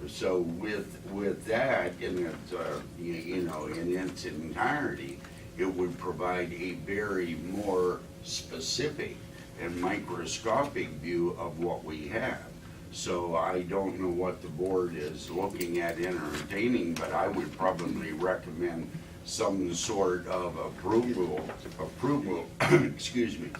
L: So with that in its in its entirety, it would provide a very more specific and microscopic view of what we have. So I don't know what the board is looking at entertaining, but I would probably recommend some sort of approval, excuse me,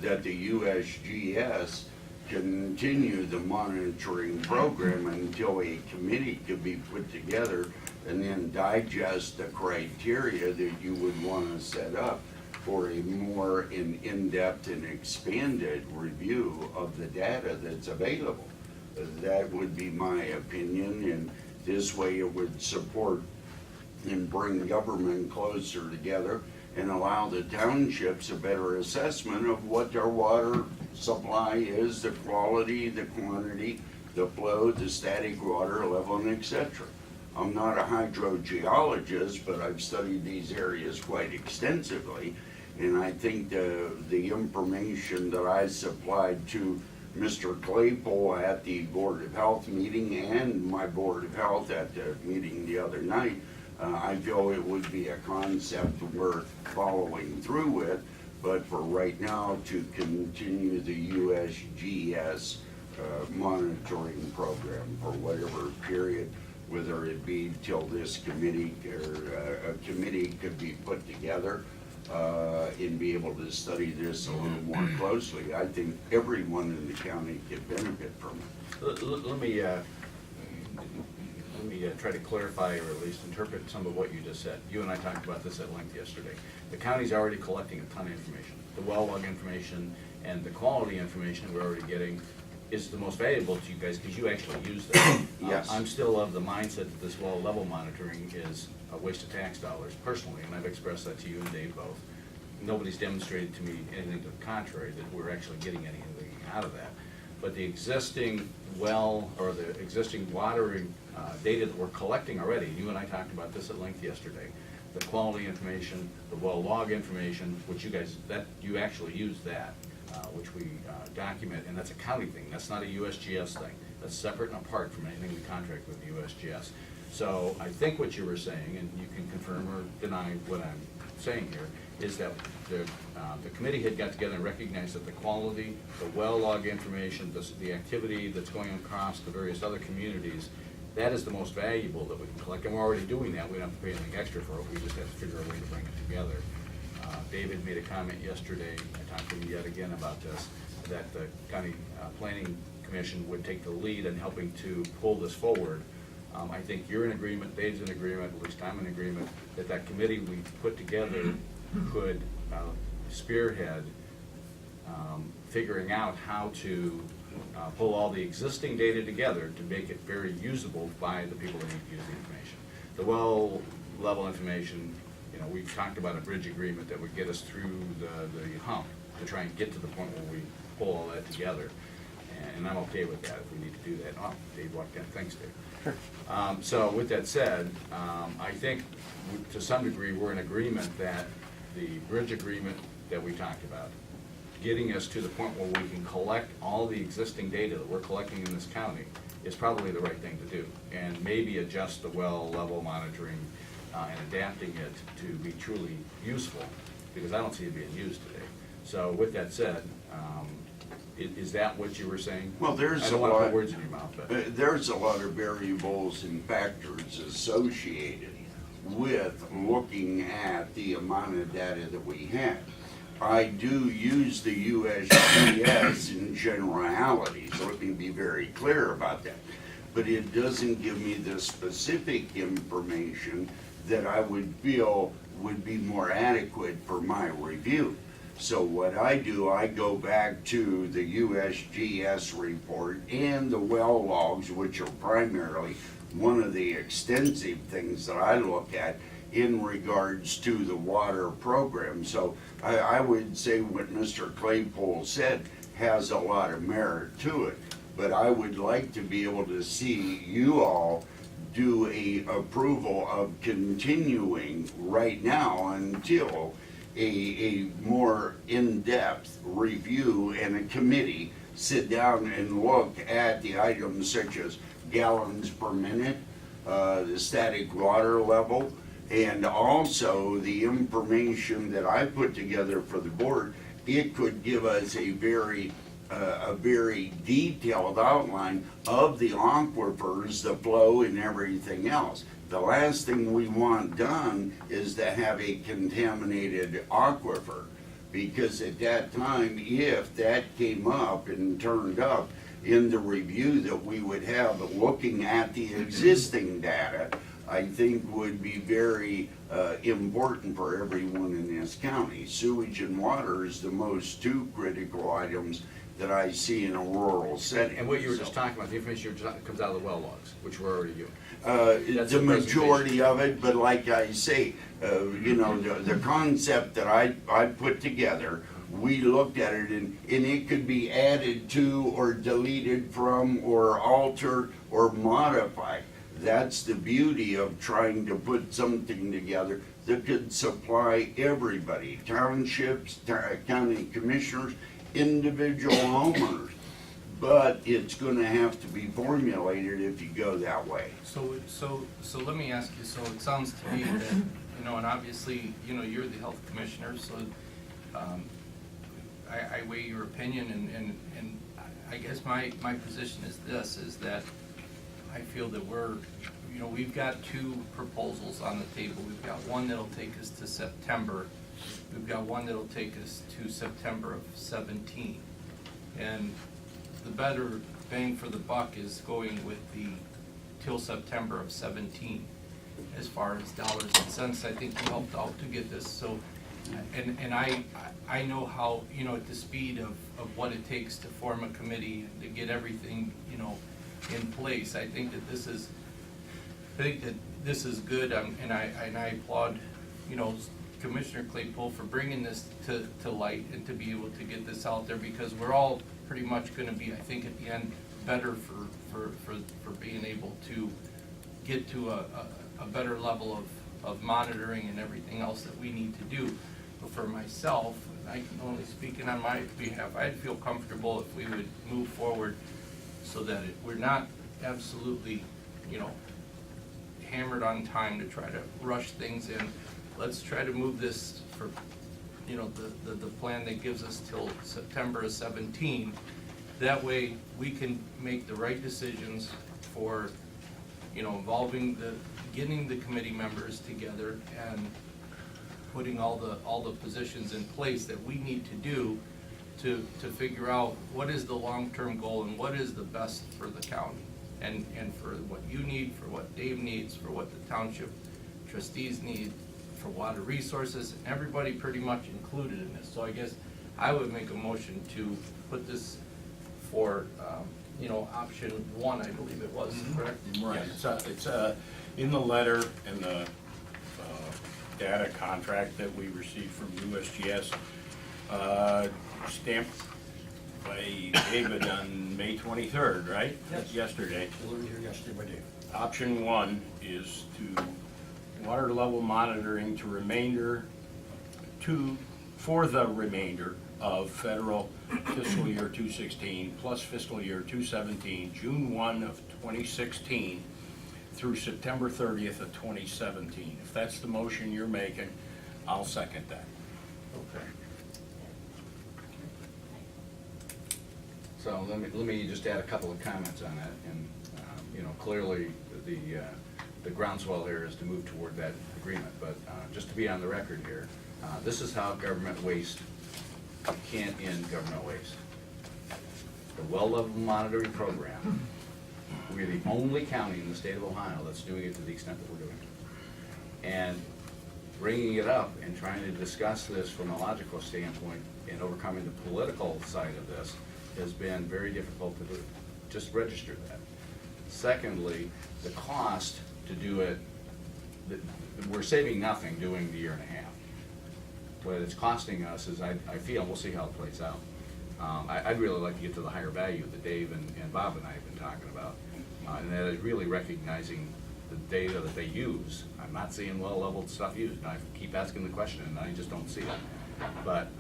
L: that the USGS continue the monitoring program until a committee could be put together and then digest the criteria that you would want to set up for a more in-depth and expanded review of the data that's available. That would be my opinion, and this way it would support and bring government closer together and allow the townships a better assessment of what their water supply is, the quality, the quantity, the flow, the static water level, and etc. I'm not a hydrogeologist, but I've studied these areas quite extensively, and I think the information that I supplied to Mr. Claypool at the Board of Health meeting and my Board of Health at the meeting the other night, I feel it would be a concept worth following through with, but for right now to continue the USGS monitoring program for whatever period, whether it be till this committee or a committee could be put together and be able to study this a little more closely. I think everyone in the county could benefit from it.
G: Let me try to clarify or at least interpret some of what you just said. You and I talked about this at length yesterday. The county's already collecting a ton of information. The well log information and the quality information we're already getting is the most valuable to you guys because you actually use them.
L: Yes.
G: I'm still of the mindset that this well level monitoring is a waste of tax dollars personally, and I've expressed that to you and Dave both. Nobody's demonstrated to me anything to the contrary, that we're actually getting anything out of that. But the existing well, or the existing watering data that we're collecting already, you and I talked about this at length yesterday, the quality information, the well log information, which you guys, that, you actually use that, which we document, and that's a county thing, that's not a USGS thing. That's separate and apart from anything we contract with USGS. So I think what you were saying, and you can confirm or deny what I'm saying here, is that the committee had got together and recognized that the quality, the well log information, the activity that's going across the various other communities, that is the most valuable that we can collect, and we're already doing that. We don't have to pay anything extra for it, we just have to figure a way to bring it together. David made a comment yesterday, I talked to him yet again about this, that the county planning commission would take the lead in helping to pull this forward. I think you're in agreement, Dave's in agreement, at least I'm in agreement, that that committee we put together could spearhead figuring out how to pull all the existing data together to make it very usable by the people that need to use the information. The well level information, you know, we've talked about a bridge agreement that would get us through the hump to try and get to the point where we pull all that together. And I'm okay with that if we need to do that. Oh, Dave walked in, thanks Dave. So with that said, I think to some degree we're in agreement that the bridge agreement that we talked about, getting us to the point where we can collect all the existing data that we're collecting in this county is probably the right thing to do. And maybe adjust the well level monitoring and adapting it to be truly useful, because I don't see it being used today. So with that said, is that what you were saying?
L: Well, there's
G: I
L: a
G: don't want to
L: lot,
G: put words in your mouth, but.
L: there's a lot of variables and factors associated with looking at the amount of data that we have. I do use the USGS in generalities, let me be very clear about that. But it doesn't give me the specific information that I would feel would be more adequate for my review. So what I do, I go back to the USGS report and the well logs, which are primarily one of the extensive things that I look at in regards to the water program. So I would say what Mr. Claypool said has a lot of merit to it. But I would like to be able to see you all do a approval of continuing right now until a more in-depth review and a committee sit down and look at the items such as gallons per minute, the static water level, and also the information that I put together for the board. It could give us a very detailed outline of the aquifers, the flow, and everything else. The last thing we want done is to have a contaminated aquifer, because at that time, if that came up and turned up in the review that we would have looking at the existing data, I think would be very important for everyone in this county. Sewage and water is the most two critical items that I see in a rural setting.
G: And what you were just talking about, the information you were just, comes out of the well logs, which we're already doing.
L: The majority of it, but like I say, you know, the concept that I put together, we looked at it and it could be added to or deleted from or altered or modified. That's the beauty of trying to put something together that could supply everybody, townships, county commissioners, individual homeowners. But it's gonna have to be formulated if you go that way.
F: So let me ask you, so it sounds to me that, you know, and obviously, you know, you're the health commissioner, so I weigh your opinion, and I guess my position is this, is that I feel that you know, we've got two proposals on the table. We've got one that'll take us to September. We've got one that'll take us to September of 17. And the better bang for the buck is going with the till September of 17. As far as dollars and cents, I think we helped out to get this. So, and I know how, you know, at the speed of what it takes to form a committee and to get everything, you know, in place. I think that this is good, and I applaud, you know, Commissioner Claypool for bringing this to light and to be able to get this out there, because we're all pretty much going to be, I think, at the end, better for being able to get to a better level of monitoring and everything else that we need to do. But for myself, I can only speak on my behalf, I'd feel comfortable if we would move forward so that we're not absolutely, you know, hammered on time to try to rush things in. Let's try to move this for, you know, the plan that gives us till September of 17. That way, we can make the right decisions for, you know, involving getting the committee members together and putting all the positions in place that we need to do to figure out what is the long-term goal and what is the best for the county. And for what you need, for what Dave needs, for what the township trustees need, for water resources, and everybody pretty much included in this. So I guess I would make a motion to put this for, you know, option 1, I believe it was, correct?
D: Right,
F: Yes.
D: it's in the letter and the data contract that we received from USGS, stamped by David on May 23rd, right? That's yesterday.
E: Delivered here yesterday by Dave.
D: Option 1 is to water level monitoring for the remainder of federal fiscal year 216 plus fiscal year 217, June 1 of 2016 through September 30th of 2017. If that's the motion you're making, I'll second that.
G: Okay. So let me just add a couple of comments on that, and, you know, clearly the groundswell here is to move toward that agreement, but just to be on the record here, this is how government waste can't end government waste. The well level monitoring program, we're the only county in the state of Ohio that's doing it to the extent that we're doing it. And bringing it up and trying to discuss this from a logical standpoint and overcoming the political side of this has been very difficult to do. Just register that. Secondly, the cost to do it, we're saving nothing doing the year and a half. What it's costing us is, I feel, we'll see how it plays out. I'd really like to get to the higher value that Dave and Bob and I have been talking about. And that is really recognizing the data that they use. I'm not seeing well-leveled stuff used, and I keep asking the question, and I just don't see it. But,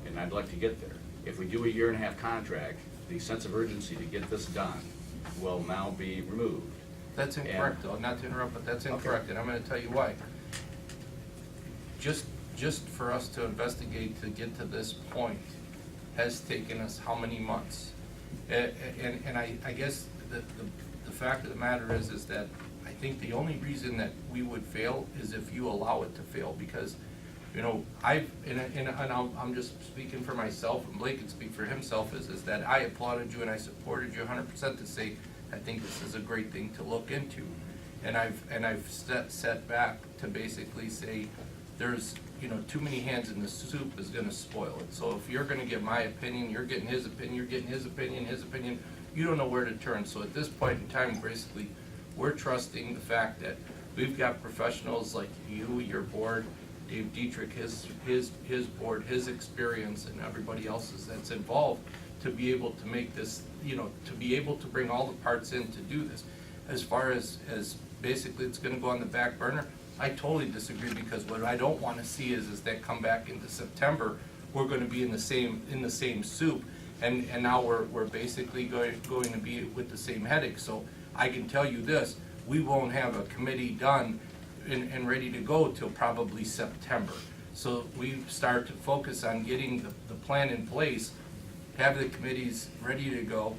G: and I'd like to get there. If we do a year and a half contract, the sense of urgency to get this done will now be removed.
F: That's incorrect, though, not to interrupt, but that's incorrect, and I'm gonna tell you why. Just for us to investigate to get to this point has taken us how many months? And I guess the fact of the matter is that I think the only reason that we would fail is if you allow it to fail, because, you know, I'm just speaking for myself, and Blake can speak for himself, is that I applauded you and I supported you 100% to say, I think this is a great thing to look into. And I've set back to basically say, there's, you know, too many hands in the soup is gonna spoil it. So if you're gonna get my opinion, you're getting his opinion, you're getting his opinion, you don't know where to turn. So at this point in time, basically, we're trusting the fact that we've got professionals like you, your board, Dave Dietrich, his board, his experience, and everybody else's that's involved to be able to make this, you know, to be able to bring all the parts in to do this. As far as basically it's gonna go on the back burner, I totally disagree, because what I don't wanna see is that come back into September, we're gonna be in the same soup, and now we're basically going to be with the same headache. So I can tell you this, we won't have a committee done and ready to go till probably September. So we start to focus on getting the plan in place, have the committees ready to go,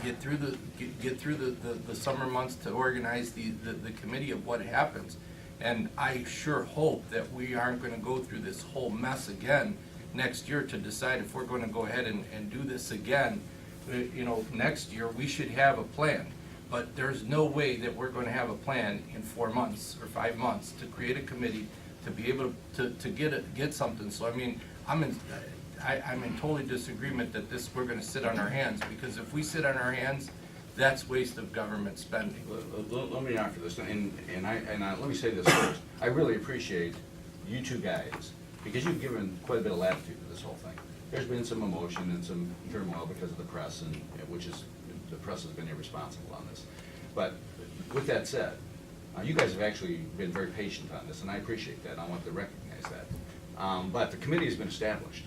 F: get through the summer months to organize the committee of what happens. And I sure hope that we aren't gonna go through this whole mess again next year to decide if we're gonna go ahead and do this again. You know, next year, we should have a plan. But there's no way that we're gonna have a plan in 4 months or 5 months to create a committee to be able to get something. So I mean, I'm in totally disagreement that we're gonna sit on our hands, because if we sit on our hands, that's waste of government spending.
G: Let me offer this, and let me say this first. I really appreciate you two guys, because you've given quite a bit of latitude to this whole thing. There's been some emotion and some turmoil because of the press, and the press has been irresponsible on this. But with that said, You guys have actually been very patient on this, and I appreciate that, and I want to recognize that. But the committee has been established,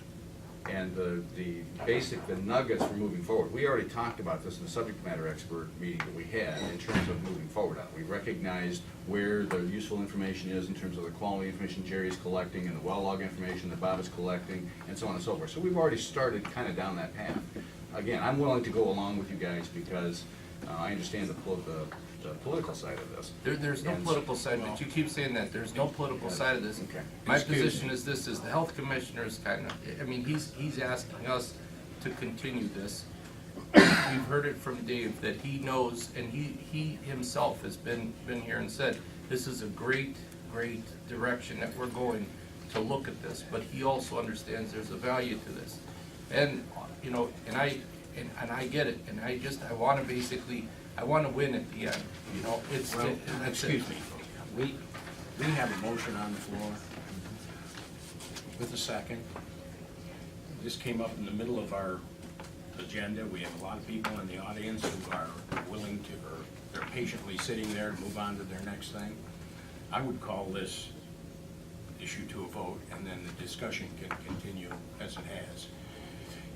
G: and the nuggets for moving forward, we already talked about this in the subject matter expert meeting that we had in terms of moving forward on it. We recognized where the useful information is in terms of the quality information Jerry's collecting and the well log information that Bob is collecting, and so on and so forth. So we've already started kind of down that path. Again, I'm willing to go along with you guys because I understand the political side of this.
F: There's no
G: And-
F: political side, but you keep saying that, there's no political side of this.
G: Okay.
F: My
D: Excuse me.
F: position is this, is the health commissioner is kind of, I mean, he's asking us to continue this. We've heard it from Dave that he knows, and he himself has been here and said, this is a great direction that we're going to look at this, but he also understands there's a value to this. And, you know, and I get it, and I wanna basically, I want to win at the end, you know, it's.
D: Well,
F: that's
D: excuse
F: it.
D: me, we have a motion on the floor with a second. This came up in the middle of our agenda. We have a lot of people in the audience who are willing to, or they're patiently sitting there to move on to their next thing. I would call this issue to a vote, and then the discussion can continue as it has,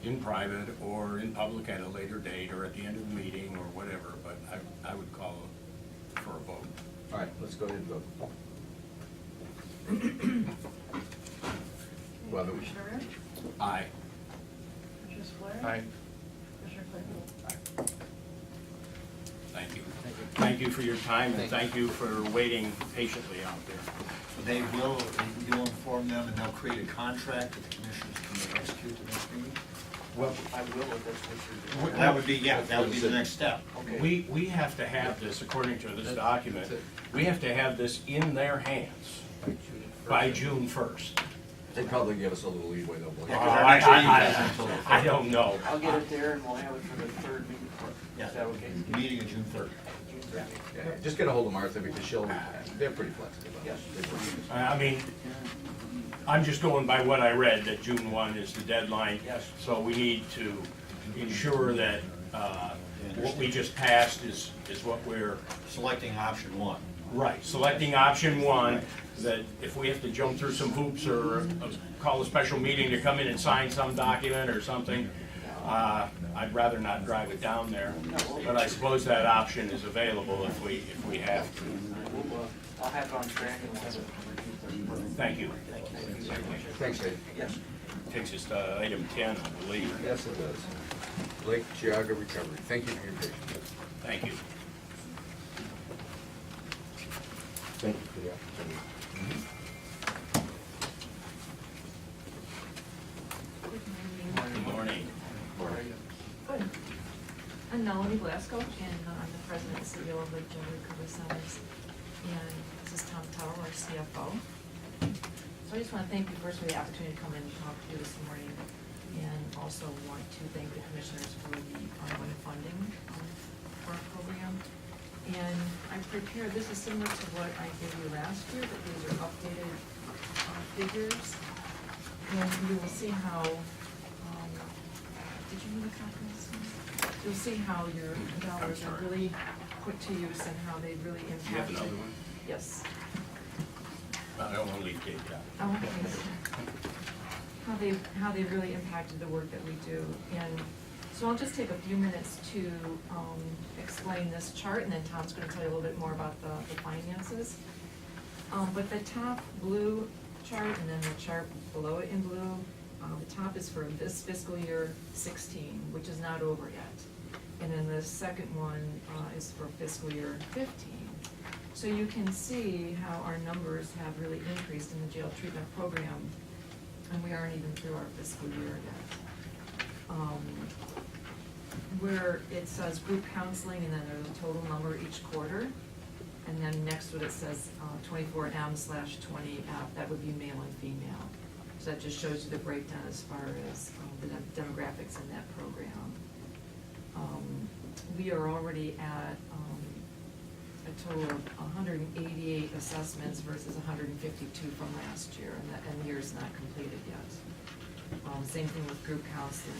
D: in private or in public at a later date or at the end of the meeting or whatever, but I would call for a vote.
G: All right, let's go ahead and vote. Well,
C: Commissioner Rea?
D: Aye.
C: Commissioner Blair?
F: Aye.
C: Commissioner Claypool?
D: Thank you. Thank you for your time, and thank you for waiting patiently out there.
E: So you'll inform them and they'll create a contract that the commissioners can execute the next meeting?
D: Well,
M: I will, if that's what you're doing.
E: That would be the next step.
M: Okay.
D: we have to have this, according to this document, we have to have this in their hands by June 1st.
G: They probably give us a little leeway though.
D: Oh,
G: Blake.
D: I don't know.
M: I'll get it there and we'll have it for the third meeting.
E: Yeah.
M: Is that okay?
E: Meeting of June 3rd.
M: June 30th?
G: Yeah, just get a hold of Martha because they're pretty flexible.
M: Yes.
D: I mean, I'm just going by what I read, that June 1 is the deadline.
M: Yes.
D: So we need to ensure that what we just passed is what we're,
E: Selecting option 1.
D: right, selecting option 1, that if we have to jump through some hoops or call a special meeting to come in and sign some document or something, I'd rather not drive it down there. But I suppose that option is available if we have to.
M: I'll have it on track and we'll have it.
D: Thank you.
G: Thanks, Dave.
M: Yes.
D: Takes us to item 10, I believe.
G: Yes, it does. Lake Geauga Recovery. Thank you for your patience.
D: Thank you.
G: Thank you for the opportunity.
D: Good morning.
I: Good. I'm Melanie Blasco, and I'm the president and CEO of Lake Geauga Recovery Centers. And this is Tom Tuttle, our CFO. So I just want to thank you first for the opportunity to come in and talk to you this morning. And also want to thank the commissioners for the ongoing funding for our program. And I prepared, this is similar to what I gave you last year, but these are updated figures. And you will see how, did you need a copy of this one? You'll see how your dollars are really put to use and how they really
D: Do you have
I: impact.
D: another one?
I: Yes.
D: I don't want to leave Kate out.
I: Oh, okay. How they really impacted the work that we do. And so I'll just take a few minutes to explain this chart, and then Tom's gonna tell you a little bit more about the finances. But the top blue chart, and then the chart below it in blue, the top is for this fiscal year 16, which is not over yet. And then the second one is for fiscal year 15. So you can see how our numbers have really increased in the jail treatment program, and we aren't even through our fiscal year yet. Where it says group counseling, and then there's a total number each quarter, and then next to it says 24M/20F, that would be male and female. So that just shows you the breakdown as far as the demographics in that program. We are already at a total of 188 assessments versus 152 from last year, and the year's not completed yet. Same thing with group counseling.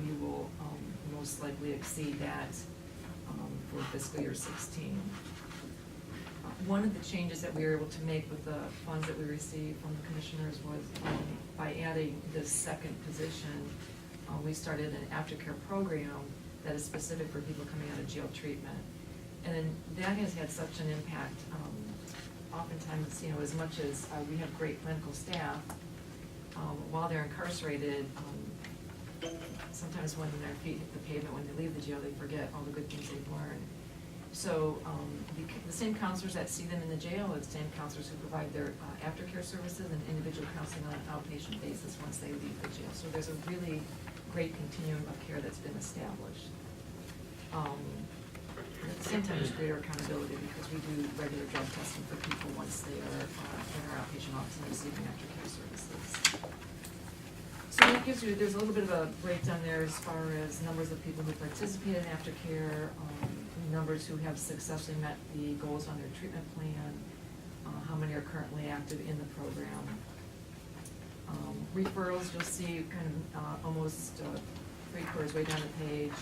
I: We will most likely exceed that for fiscal year 16. one of the changes that we were able to make with the funds that we received from the commissioners was by adding this second position, we started an aftercare program that is specific for people coming out of jail treatment. And then that has had such an impact. Oftentimes, you know, as much as we have great clinical staff, while they're incarcerated, sometimes when their feet hit the pavement, when they leave the jail, they forget all the good things they've learned. So the same counselors that see them in the jail are the same counselors who provide their aftercare services and individual counseling on an outpatient basis once they leave the jail. So there's a really great continuum of care that's been established. At the same time, there's greater accountability because we do regular drug testing for people once they are in our outpatient office and receiving aftercare services. So that gives you, there's a little bit of a breakdown there as far as numbers of people who participate in aftercare, numbers who have successfully met the goals on their treatment plan, how many are currently active in the program. Referrals, you'll see kind of almost 3/4 way down the page.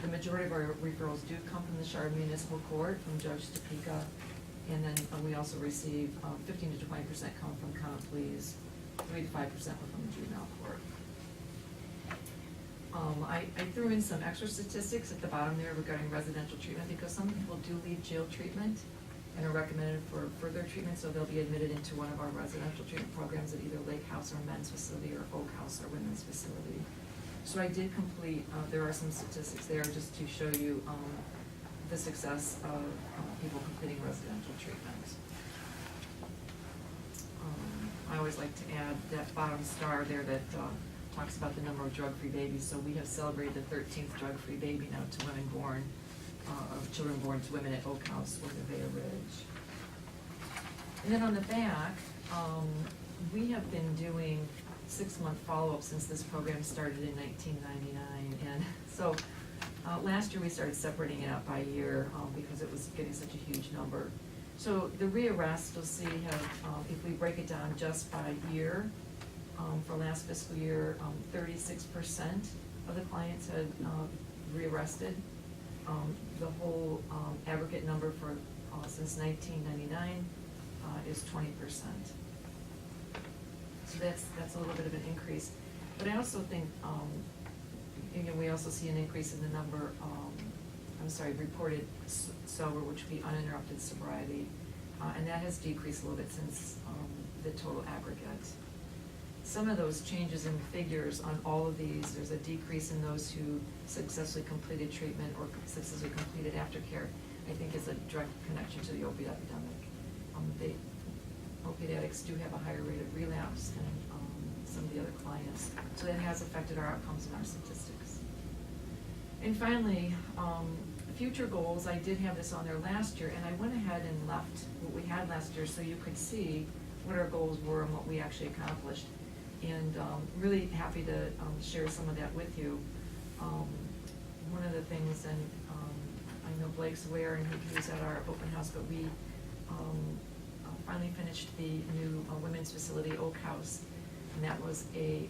I: The majority of our referrals do come from the Chardon Municipal Court, from Judge Topeka, and then we also receive 15 to 20% come from common pleas, 3 to 5% were from the juvenile court. I threw in some extra statistics at the bottom there regarding residential treatment because some people do leave jail treatment and are recommended for further treatment, so they'll be admitted into one of our residential treatment programs at either Lake House or Men's Facility or Oak House or Women's Facility. So I did complete, there are some statistics there just to show you the success of people completing residential treatment. I always like to add that bottom star there that talks about the number of drug-free babies. So we have celebrated the 13th drug-free baby now to women born, of children born to women at Oak House or Nevaeh Ridge. And then on the back, we have been doing 6-month follow-up since this program started in 1999. And so last year we started separating it out by year because it was getting such a huge number. So the rearrests, you'll see, have, if we break it down just by year, for last fiscal year, 36% of the clients had rearrested. The whole aggregate number for since 1999 is 20%. So that's a little bit of an increase. But I also think, again, we also see an increase in the number, reported sober, which would be uninterrupted sobriety, and that has decreased a little bit since the total aggregate. Some of those changes in figures on all of these, there's a decrease in those who successfully completed treatment or successfully completed aftercare, I think is a direct connection to the opiate epidemic. Opiate addicts do have a higher rate of relapse than some of the other clients, so that has affected our outcomes and our statistics. And finally, future goals, I did have this on there last year, and I went ahead and left what we had last year so you could see what our goals were and what we actually accomplished. And really happy to share some of that with you. One of the things, and I know Blake's aware, and he was at our open house, but we finally finished the new women's facility, Oak House, and that was a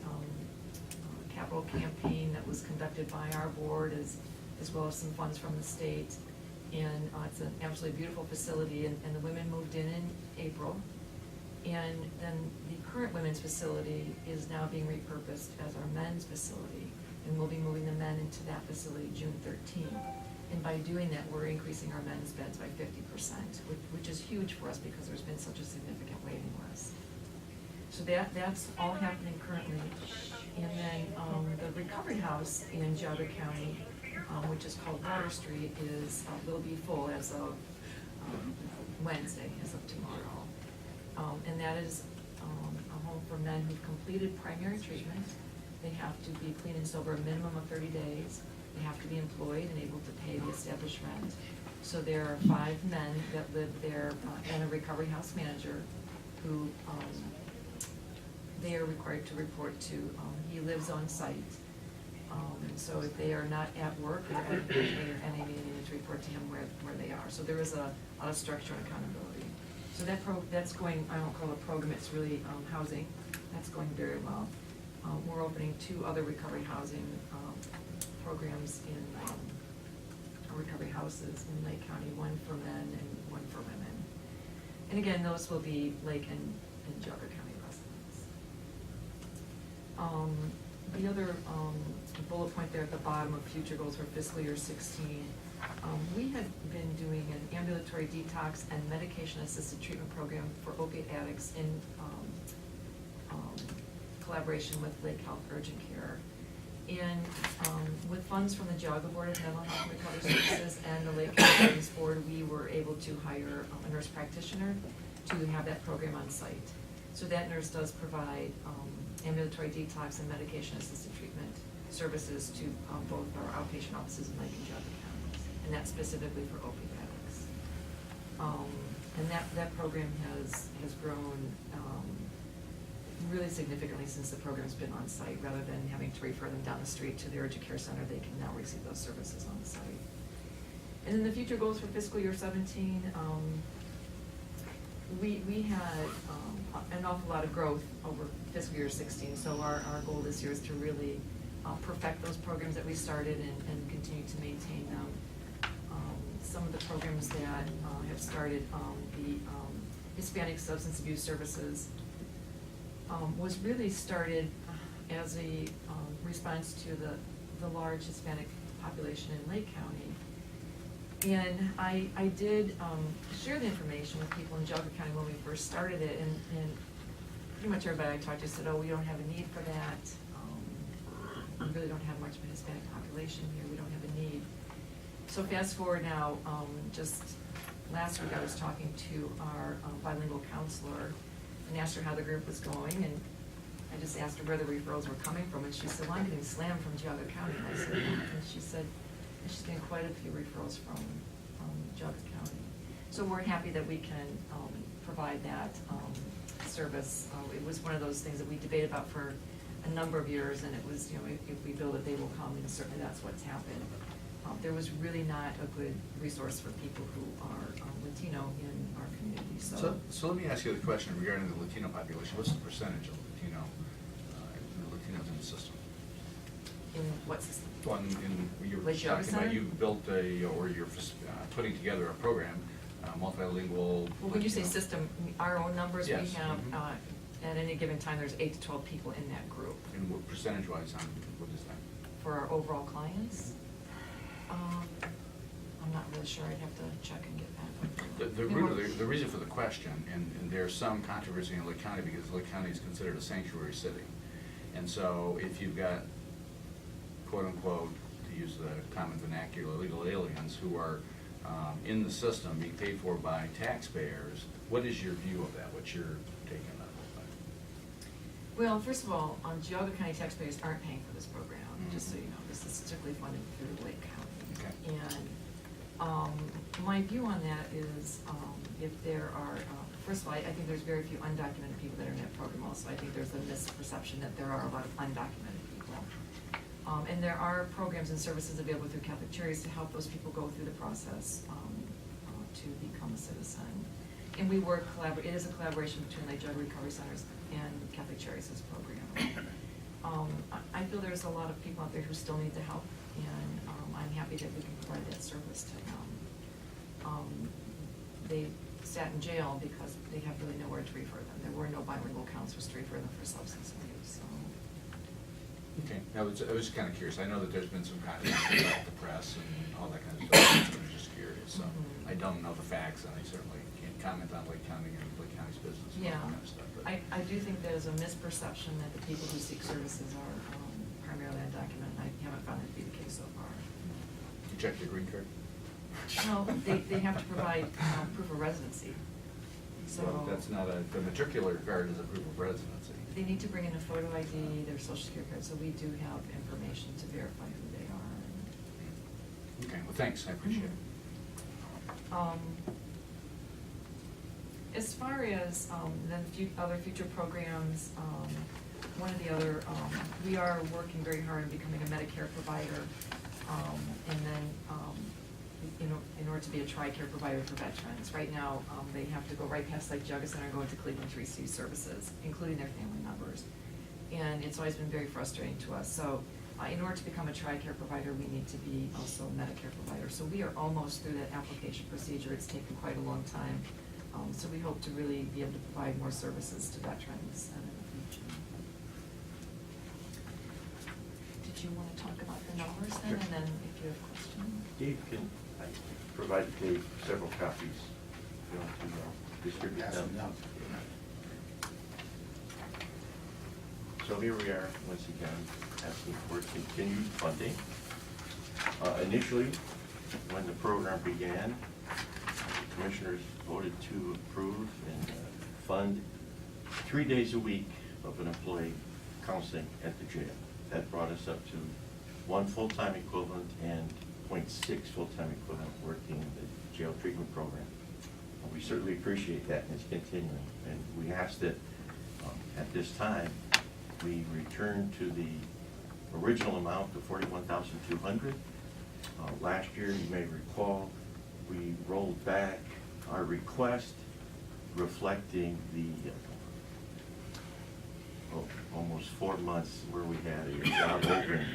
I: capital campaign that was conducted by our board as well as some funds from the state. And it's an absolutely beautiful facility, and the women moved in April. And then the current women's facility is now being repurposed as our men's facility, and we'll be moving the men into that facility June 13th. And by doing that, we're increasing our men's beds by 50%, which is huge for us because there's been such a significant waiting list. So that's all happening currently. And then the recovery house in Geauga County, which is called Water Street, will be full as of Wednesday, as of tomorrow. And that is a home for men who've completed primary treatment. They have to be clean and sober a minimum of 30 days. They have to be employed and able to pay the established rent. So there are 5 men that live there and a recovery house manager who they are required to report to. He lives on site. So if they are not at work or at their NA meeting, they need to report to him where they are. So there is a lot of structure and accountability. So that's going, I don't call it a program, it's really housing. That's going very well. We're opening 2 other recovery housing programs in recovery houses in Lake County, one for men and one for women. And again, those will be Lake and Geauga County residents. The other bullet point there at the bottom of future goals for fiscal year 16, we had been doing an ambulatory detox and medication-assisted treatment program for opiate addicts in collaboration with Lake Health Urgent Care. And with funds from the Geauga Board of Mental Health and Recovery Services and the Lake Health Service Board, we were able to hire a nurse practitioner to have that program on site. So that nurse does provide ambulatory detox and medication-assisted treatment services to both our outpatient offices in Lake and Geauga counties, and that's specifically for opiate addicts. And that program has grown really significantly since the program's been on site. Rather than having to refer them down the street to the urgent care center, they can now receive those services on site. And then the future goals for fiscal year 17, we had an awful lot of growth over fiscal year 16, so our goal this year is to really perfect those programs that we started and continue to maintain them. Some of the programs that have started, the Hispanic Substance Abuse Services was really started as a response to the large Hispanic population in Lake County. And I did share the information with people in Geauga County when we first started it, and pretty much everybody I talked to said, oh, we don't have a need for that. We really don't have much of a Hispanic population here, we don't have a need. So fast forward now, just last week I was talking to our bilingual counselor and asked her how the group was going, and I just asked her where the referrals were coming from, and she said, well, I'm getting slammed from Geauga County. And I said, and she said, she's getting quite a few referrals from Geauga County. So we're happy that we can provide that service. It was one of those things that we debated about for a number of years, and it was, you know, if we build it, they will come, and certainly that's what's happened. There was really not a good resource for people who are Latino in our community,
G: So let me ask you the question regarding the Latino population. What's the percentage of Latinos in the system?
I: In what system?
G: One in, you were
I: Like Geauga
G: talking about,
I: Center?
G: you built or you're putting together a program, multilingual.
I: Well, when you say
G: Latino.
I: system, our own numbers, we
G: Yes.
I: have,
G: Mhm.
I: at any given time, there's 8 to 12 people in that group.
G: And what percentage-wise, what is that?
I: For our overall clients, I'm not really sure, I'd have to check and get back.
G: The reason for the question, and there's some controversy in Lake County because Lake County is considered a sanctuary city. And so if you've got, quote unquote, to use the common vernacular, illegal aliens who are in the system being paid for by taxpayers, what is your view of that? What's your take on that whole thing?
I: Well, first of all, Geauga County taxpayers aren't paying for this program, just so
G: Mhm.
I: you know, this is strictly funded through Lake County.
G: Okay.
I: And my view on that is, if there are, first of all, I think there's very few undocumented people that are in that program also. I think there's a misperception that there are a lot of undocumented people. And there are programs and services available through Catholic Charities to help those people go through the process to become a citizen. And we work it is a collaboration between Lake Geauga Recovery Centers and Catholic Charities' program. I feel there's a lot of people out there who still need the help, and I'm happy that we can provide that service to them. They sat in jail because they have really nowhere to refer them. There were no bilingual counselors to refer them for substance abuse, so.
G: Okay, I was kind of curious. I know that there's been some controversy about the press and all that kind of stuff. I was just curious. So
I: Mhm.
G: I don't know the facts, and I certainly can't comment on Lake County and Lake County's business and all
I: Yeah,
G: that kind of stuff. But
I: I do think there's a misperception that the people who seek services are primarily undocumented. I haven't found that to be the case so far.
G: you checked your green card?
I: No, they have to provide proof of residency. So
G: Well, that's not the matricular card is a proof of residency.
I: they need to bring in a photo ID, their social security card, so we do have information to verify who they are.
G: Okay, well, thanks, I appreciate it.
I: As far as then other future programs, one of the other, we are working very hard on becoming a Medicare provider, and then in order to be a TRICARE provider for veterans. Right now, they have to go right past Lake Geauga Center and go into Cleveland to receive services, including their family members. And it's always been very frustrating to us. So in order to become a TRICARE provider, we need to be also a Medicare provider. So we are almost through that application procedure. It's taken quite a long time. So we hope to really be able to provide more services to veterans in the future. Did you want to talk about the numbers then, and then if you have questions?
B: Dave, I provided Dave several copies, you know, to distribute
E: Pass
B: them.
E: them down.
B: So here we are, once again, asking for continued funding. Initially, when the program began, the commissioners voted to approve and fund 3 days a week of an employee counseling at the jail. That brought us up to 1 full-time equivalent and 0.6 full-time equivalent working in the jail treatment program. We certainly appreciate that, and it's continuing. And we ask that at this time, we return to the original amount of $41,200. Last year, you may recall, we rolled back our request reflecting the almost 4 months where we had a job open.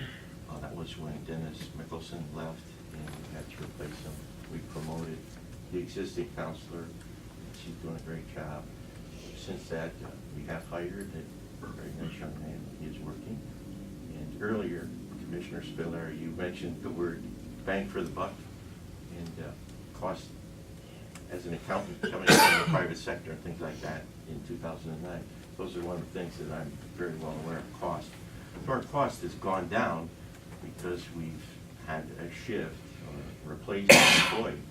B: That was when Dennis Mickelson left and we had to replace him. We promoted the existing counselor. She's doing a great job. Since that, we have hired a very nice young man. He is working. And earlier, Commissioner Spiller, you mentioned the word bang for the buck and cost as an accountant coming from the private sector and things like that in 2009. Those are one of the things that I'm very well aware of, cost. So our cost has gone down because we've had a shift or replaced an employee,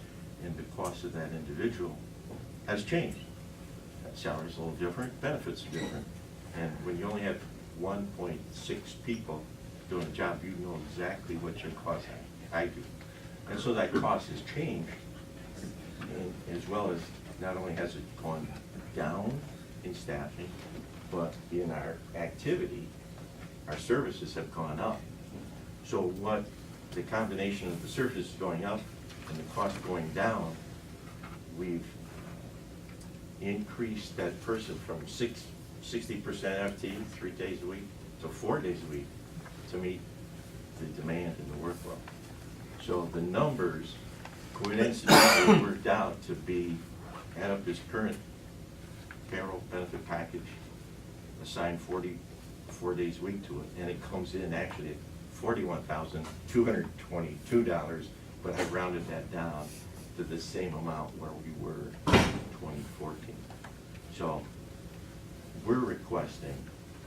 B: and the cost of that individual has changed. That salary's a little different, benefits are different. And when you only have 1.6 people doing a job, you know exactly what your cost is. I do. And so that cost has changed, and as well as not only has it gone down in staffing, but in our activity, our services have gone up. So what the combination of the services going up and the cost going down, we've increased that person from 60% FTE, 3 days a week, to 4 days a week to meet the demand and the workload. So the numbers coincidentally worked out to be, add up his current payroll benefit package, assign 44 days a week to it, and it comes in actually at $41,222, but I rounded that down to the same amount where we were in 2014. So we're requesting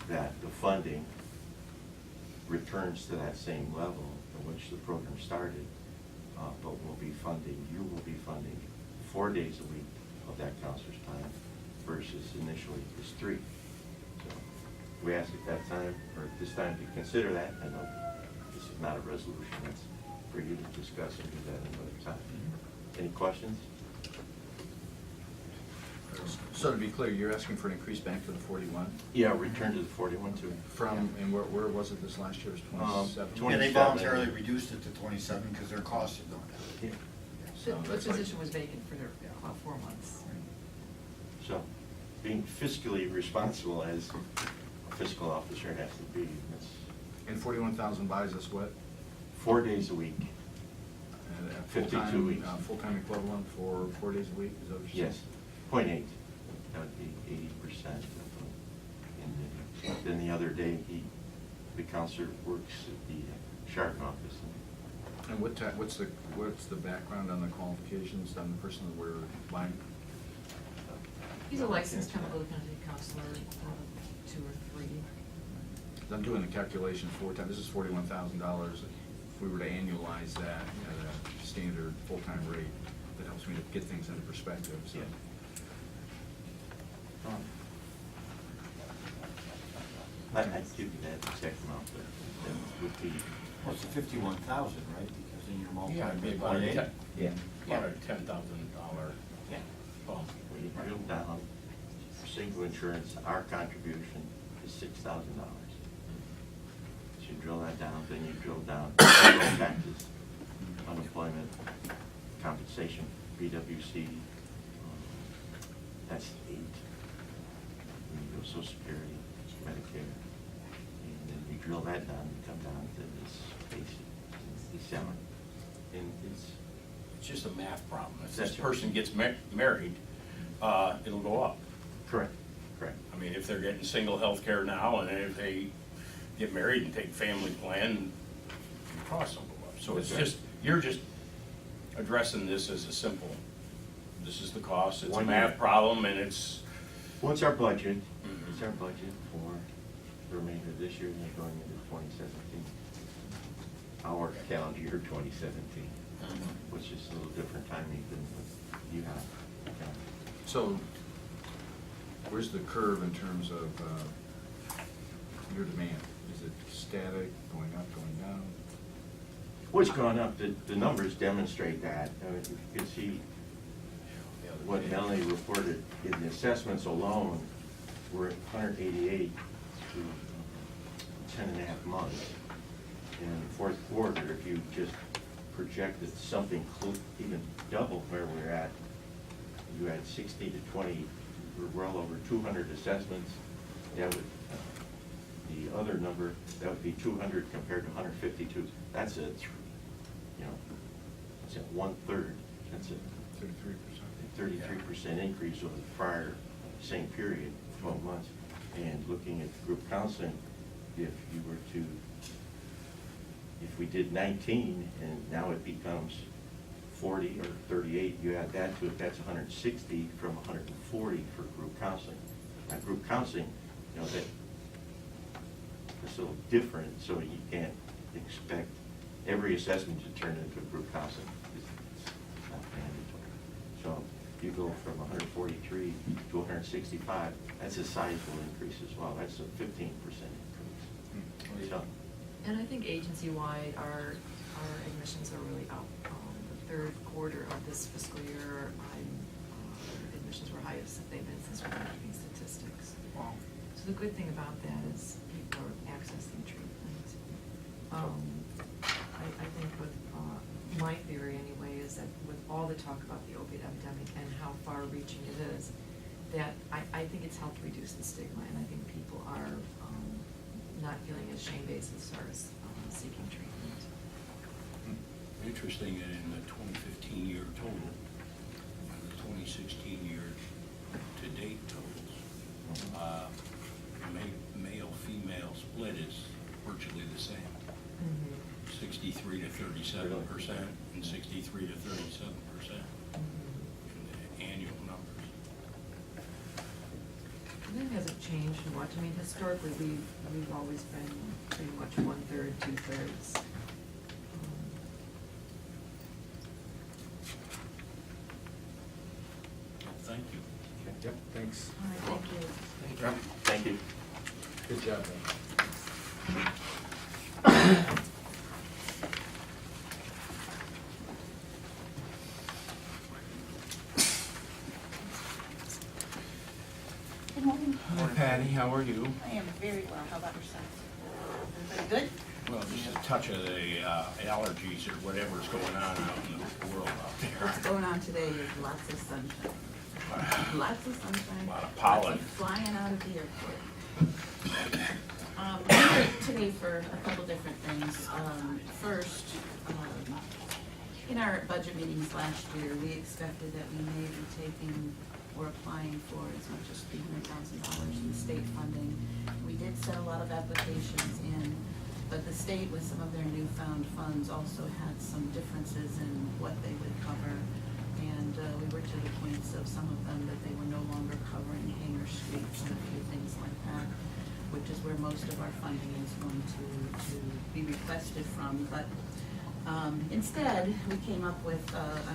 B: that the funding returns to that same level in which the program started, but you will be funding 4 days a week of that counselor's time versus initially it was 3. So we asked at that time, or at this time, to consider that. I know this is not a resolution, it's for you to discuss and do that another time. Any questions?
G: So to be clear, you're asking for an increase back to the 41?
B: Yeah, return to the 41 too.
G: From, and where was it this last year? It was 27?
B: 20.
E: And they voluntarily reduced it to 27 because their costs have gone down.
B: Yeah.
G: So
I: The
G: that's like-
I: position was vacant for about 4 months.
B: So, being fiscally responsible as a fiscal officer has to be, that's
G: And 41,000 buys us what?
B: 4 days a week.
G: And a
B: 52
G: full-time,
B: weeks.
G: Full-time equivalent for 4 days a week, is that what you're saying?
B: Yes, 0.8. That would be 80%. And then the other day, the counselor works at the Chardon office.
G: And what's the background on the qualifications on the person that we're buying?
I: He's a licensed chemical counselor, 2 or 3.
G: I'm doing the calculation 4 times, this is $41,000. If we were to annualize that at a standard full-time rate, that helps me to get things into perspective, so.
B: Yeah. I'd give you that exact amount, but that would be.
E: Well, it's 51,000, right? Because then you're
D: Yeah,
E: multiplying
D: maybe
E: by
D: about a
E: 0.8.
D: about a $10,000 bump.
B: When you drill down, single insurance, our contribution is $6,000. So you drill that down, then you drill down payroll taxes, unemployment, compensation, BWC, that's 8. Then you go Social Security, Medicare, and then you drill that down, you come down to this basic, the salary. And it's
D: It's just a math problem. If
B: That's
D: this
B: right.
D: person gets married, it'll go up.
E: Correct, correct.
D: I mean, if they're getting single health care now, and then if they get married and take family plan, the costs will go up. So it's
E: That's right.
D: just, you're just addressing this as a simple, this is the cost, it's a
N: 1
D: math
N: year.
D: problem, and it's,
N: Well, it's our budget,
D: Mhm.
N: it's our budget for the remainder of this year and then going into 2017. Our calendar year 2017, which is a little different timing than what you have. Okay.
G: So, where's the curve in terms of your demand? Is it static, going up, going down?
N: Well, it's gone up, the numbers demonstrate that. You can see what Melanie reported in the assessments alone, we're at 188 through 10.5 months. In the fourth quarter, if you just projected something even double where we're at, you had 60 to 20, we're well over 200 assessments. That would, the other number, that would be 200 compared to 152. That's a, it's a 1/3. That's a 33% increase over the prior same period, 12 months. And looking at group counseling, if you were to, if we did 19 and now it becomes 40 or 38, you add that to it, that's 160 from 140 for group counseling. Now, group counseling, that it's a little different, so you can't expect every assessment to turn into a group counseling. It's not mandatory. So you go from 143 to 165, that's a sizable increase as well. That's a 15% increase. So,
I: And I think agency-wide, our admissions are really up. The third quarter of this fiscal year, admissions were highest that they've been since we've been keeping statistics.
D: wow.
I: So the good thing about that is people are accessing treatment. I think with, my theory anyway, is that with all the talk about the opiate epidemic and how far-reaching it is, that I think it's helped reduce the stigma, and I think people are not feeling as shame-based as far as seeking treatment.
D: Interesting that in the 2015 year total, and the 2016 year to date totals, male-female split is virtually the same. 63 to 37% and 63 to 37% in the annual numbers.
I: And that hasn't changed much. I mean, historically, we've always been pretty much 1/3, 2/3.
D: Thank you.
G: Yep, thanks.
I: All right, thank you.
E: Yep, thank you.
G: Good job, Ben.
A: Good morning.
D: Hi Patty, how are you?
A: I am very well. How about yourself? Everybody good?
D: Well, just a touch of the allergies or whatever's going on out in the world out
O: What's
D: there.
O: going on today is lots of sunshine. Lots of sunshine.
D: A lot of pollen.
O: Lots of flying out of the airport. I'm here today for a couple different things. First, in our budget meetings last year, we expected that we may be taking or applying for as much as $300,000 in state funding. We did send a lot of applications in, but the state, with some of their newfound funds, also had some differences in what they would cover. And we were to the points of some of them that they were no longer covering Hanger streets and a few things like that, which is where most of our funding is going to be requested from. But instead, we came up with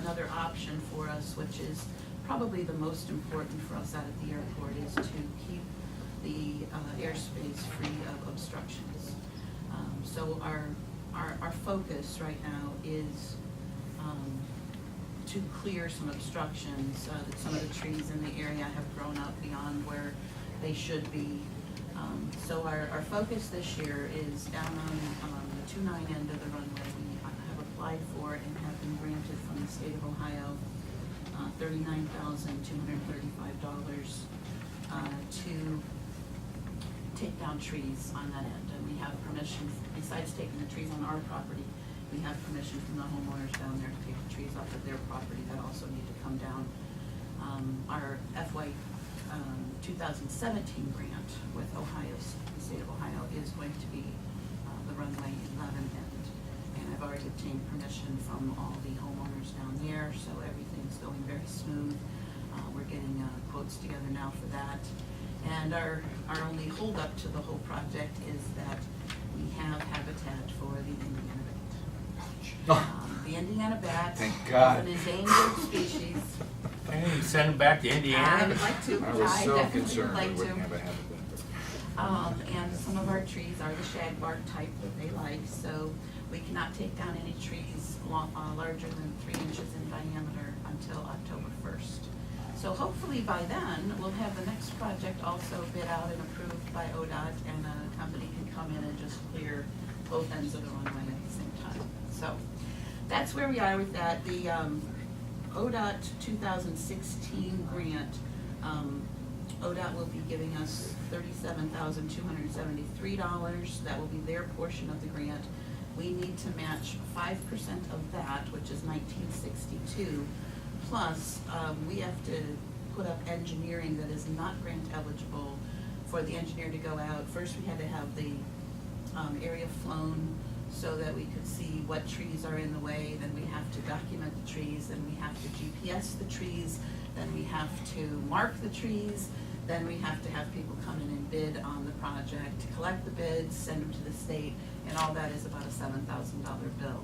O: another option for us, which is probably the most important for us out at the airport, is to keep the airspace free of obstructions. So our focus right now is to clear some obstructions. That some of the trees in the area have grown up beyond where they should be. So our focus this year is down on the 29 end of the runway. We have applied for and have been granted from the state of Ohio $39,235 to take down trees on that end. And we have permission, besides taking the trees on our property, we have permission from the homeowners down there to take the trees off of their property that also need to come down. our FY 2017 grant with Ohio, the state of Ohio, is going to be the runway 11 end. And I've already obtained permission from all the homeowners down there, so everything's going very smooth. We're getting quotes together now for that. And our only holdup to the whole project is that we have habitat for the Indiana bat. The Indiana bat
G: Thank God.
O: is an endangered species.
D: Hey, send them back to
O: I
D: Indiana.
O: would like to.
G: I was so
O: definitely would
G: concerned we
O: like
G: wouldn't
O: to.
G: have a habitat.
O: And some of our trees are the shagbark type that they like, so we cannot take down any trees larger than 3 inches in diameter until October 1st. So hopefully by then, we'll have the next project also bid out and approved by ODOT, and a company can come in and just clear both ends of the runway at the same time. So that's where we are with that. The ODOT 2016 grant, ODOT will be giving us $37,273. That will be their portion of the grant. We need to match 5% of that, which is $1962. Plus, we have to put up engineering that is not grant eligible for the engineer to go out. First, we had to have the area flown so that we could see what trees are in the way. Then we have to document the trees. Then we have to GPS the trees. Then we have to mark the trees. Then we have to have people come in and bid on the project, collect the bids, send them to the state, and all that is about a $7,000 bill.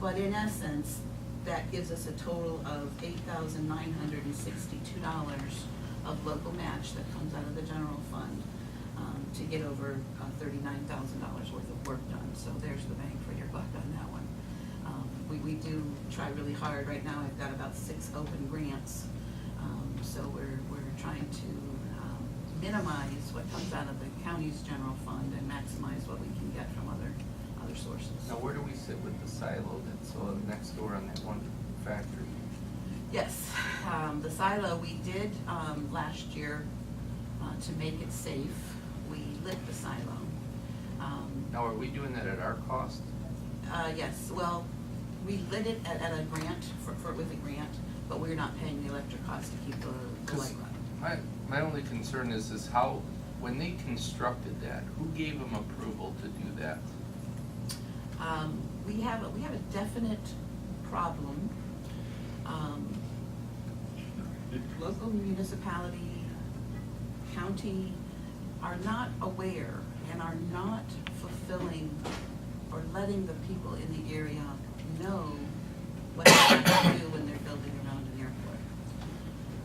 O: But in essence, that gives us a total of $8,962 of local match that comes out of the general fund to get over $39,000 worth of work done. So there's the bang for your buck on that one. We do try really hard. Right now I've got about 6 open grants. So we're trying to minimize what comes out of the county's general fund and maximize what we can get from other sources.
F: Now, where do we sit with the silo that's next door on that one factory?
O: Yes, the silo we did last year to make it safe. We lit the silo.
F: Now, are we doing that at our cost?
O: Yes, well, we lit it at a grant, with a grant, but we're not paying the electric cost to keep the light running.
F: My only concern is how, when they constructed that, who gave them approval to do that?
O: We have a definite problem. Local municipality, county are not aware and are not fulfilling or letting the people in the area know what they have to do when they're building around an airport.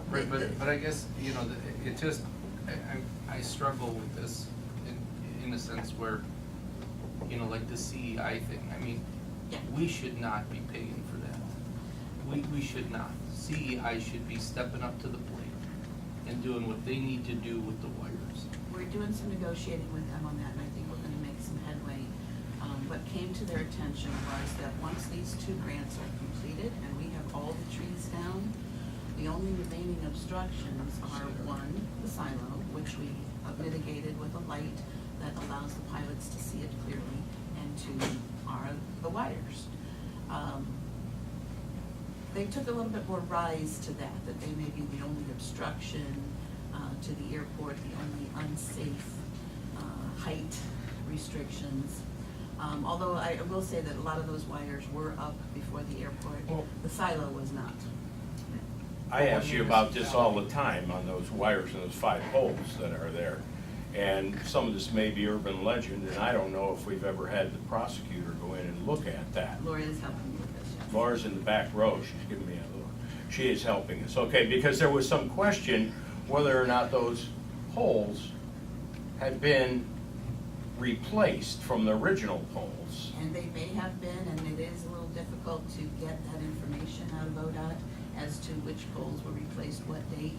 F: Right, but I guess, you know, it just, I struggle with this in a sense where, you know, like the CEI thing, I mean,
O: Yeah.
F: we should not be paying for that. We should not. CEI should be stepping up to the plate and doing what they need to do with the wires.
O: We're doing some negotiating with them on that, and I think we're gonna make some headway. What came to their attention was that once these 2 grants are completed and we have all the trees down, the only remaining obstructions are 1, the silo, which we mitigated with a light that allows the pilots to see it clearly, and 2 are the wires. They took a little bit more rise to that they may be the only obstruction to the airport, the only unsafe height restrictions. Although I will say that a lot of those wires were up before the airport.
D: Well-
O: The silo was not.
D: I ask you about this all the time on those wires and those 5 poles that are there. And some of this may be urban legend, and I don't know if we've ever had the prosecutor go in and look at that.
O: Laura is helping me with this, yes.
D: Laura's in the back row, she's giving me a little, she is helping us. Okay, because there was some question whether or not those poles had been replaced from the original poles.
O: And they may have been, and it is a little difficult to get that information out of ODOT as to which poles were replaced, what date.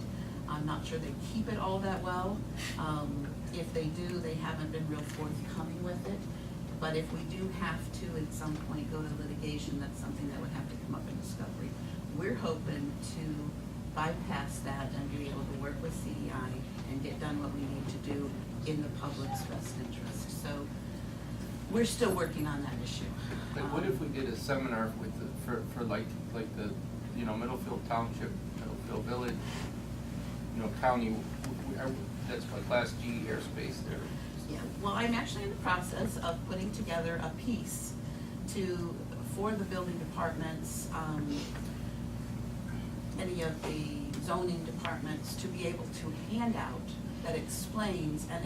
O: I'm not sure they keep it all that well. If they do, they haven't been real forthcoming with it. But if we do have to at some point go to litigation, that's something that would have to come up in discovery. We're hoping to bypass that and be able to work with CEI and get done what we need to do in the public's best interest. So we're still working on that issue.
F: Like, what if we did a seminar with for like the, you know, Middlefield Township, Middlefield Middlefield Village, you know, county, that's a Class G airspace there.
O: Yeah, well, I'm actually in the process of putting together a piece for the building departments, any of the zoning departments, to be able to hand out that explains, and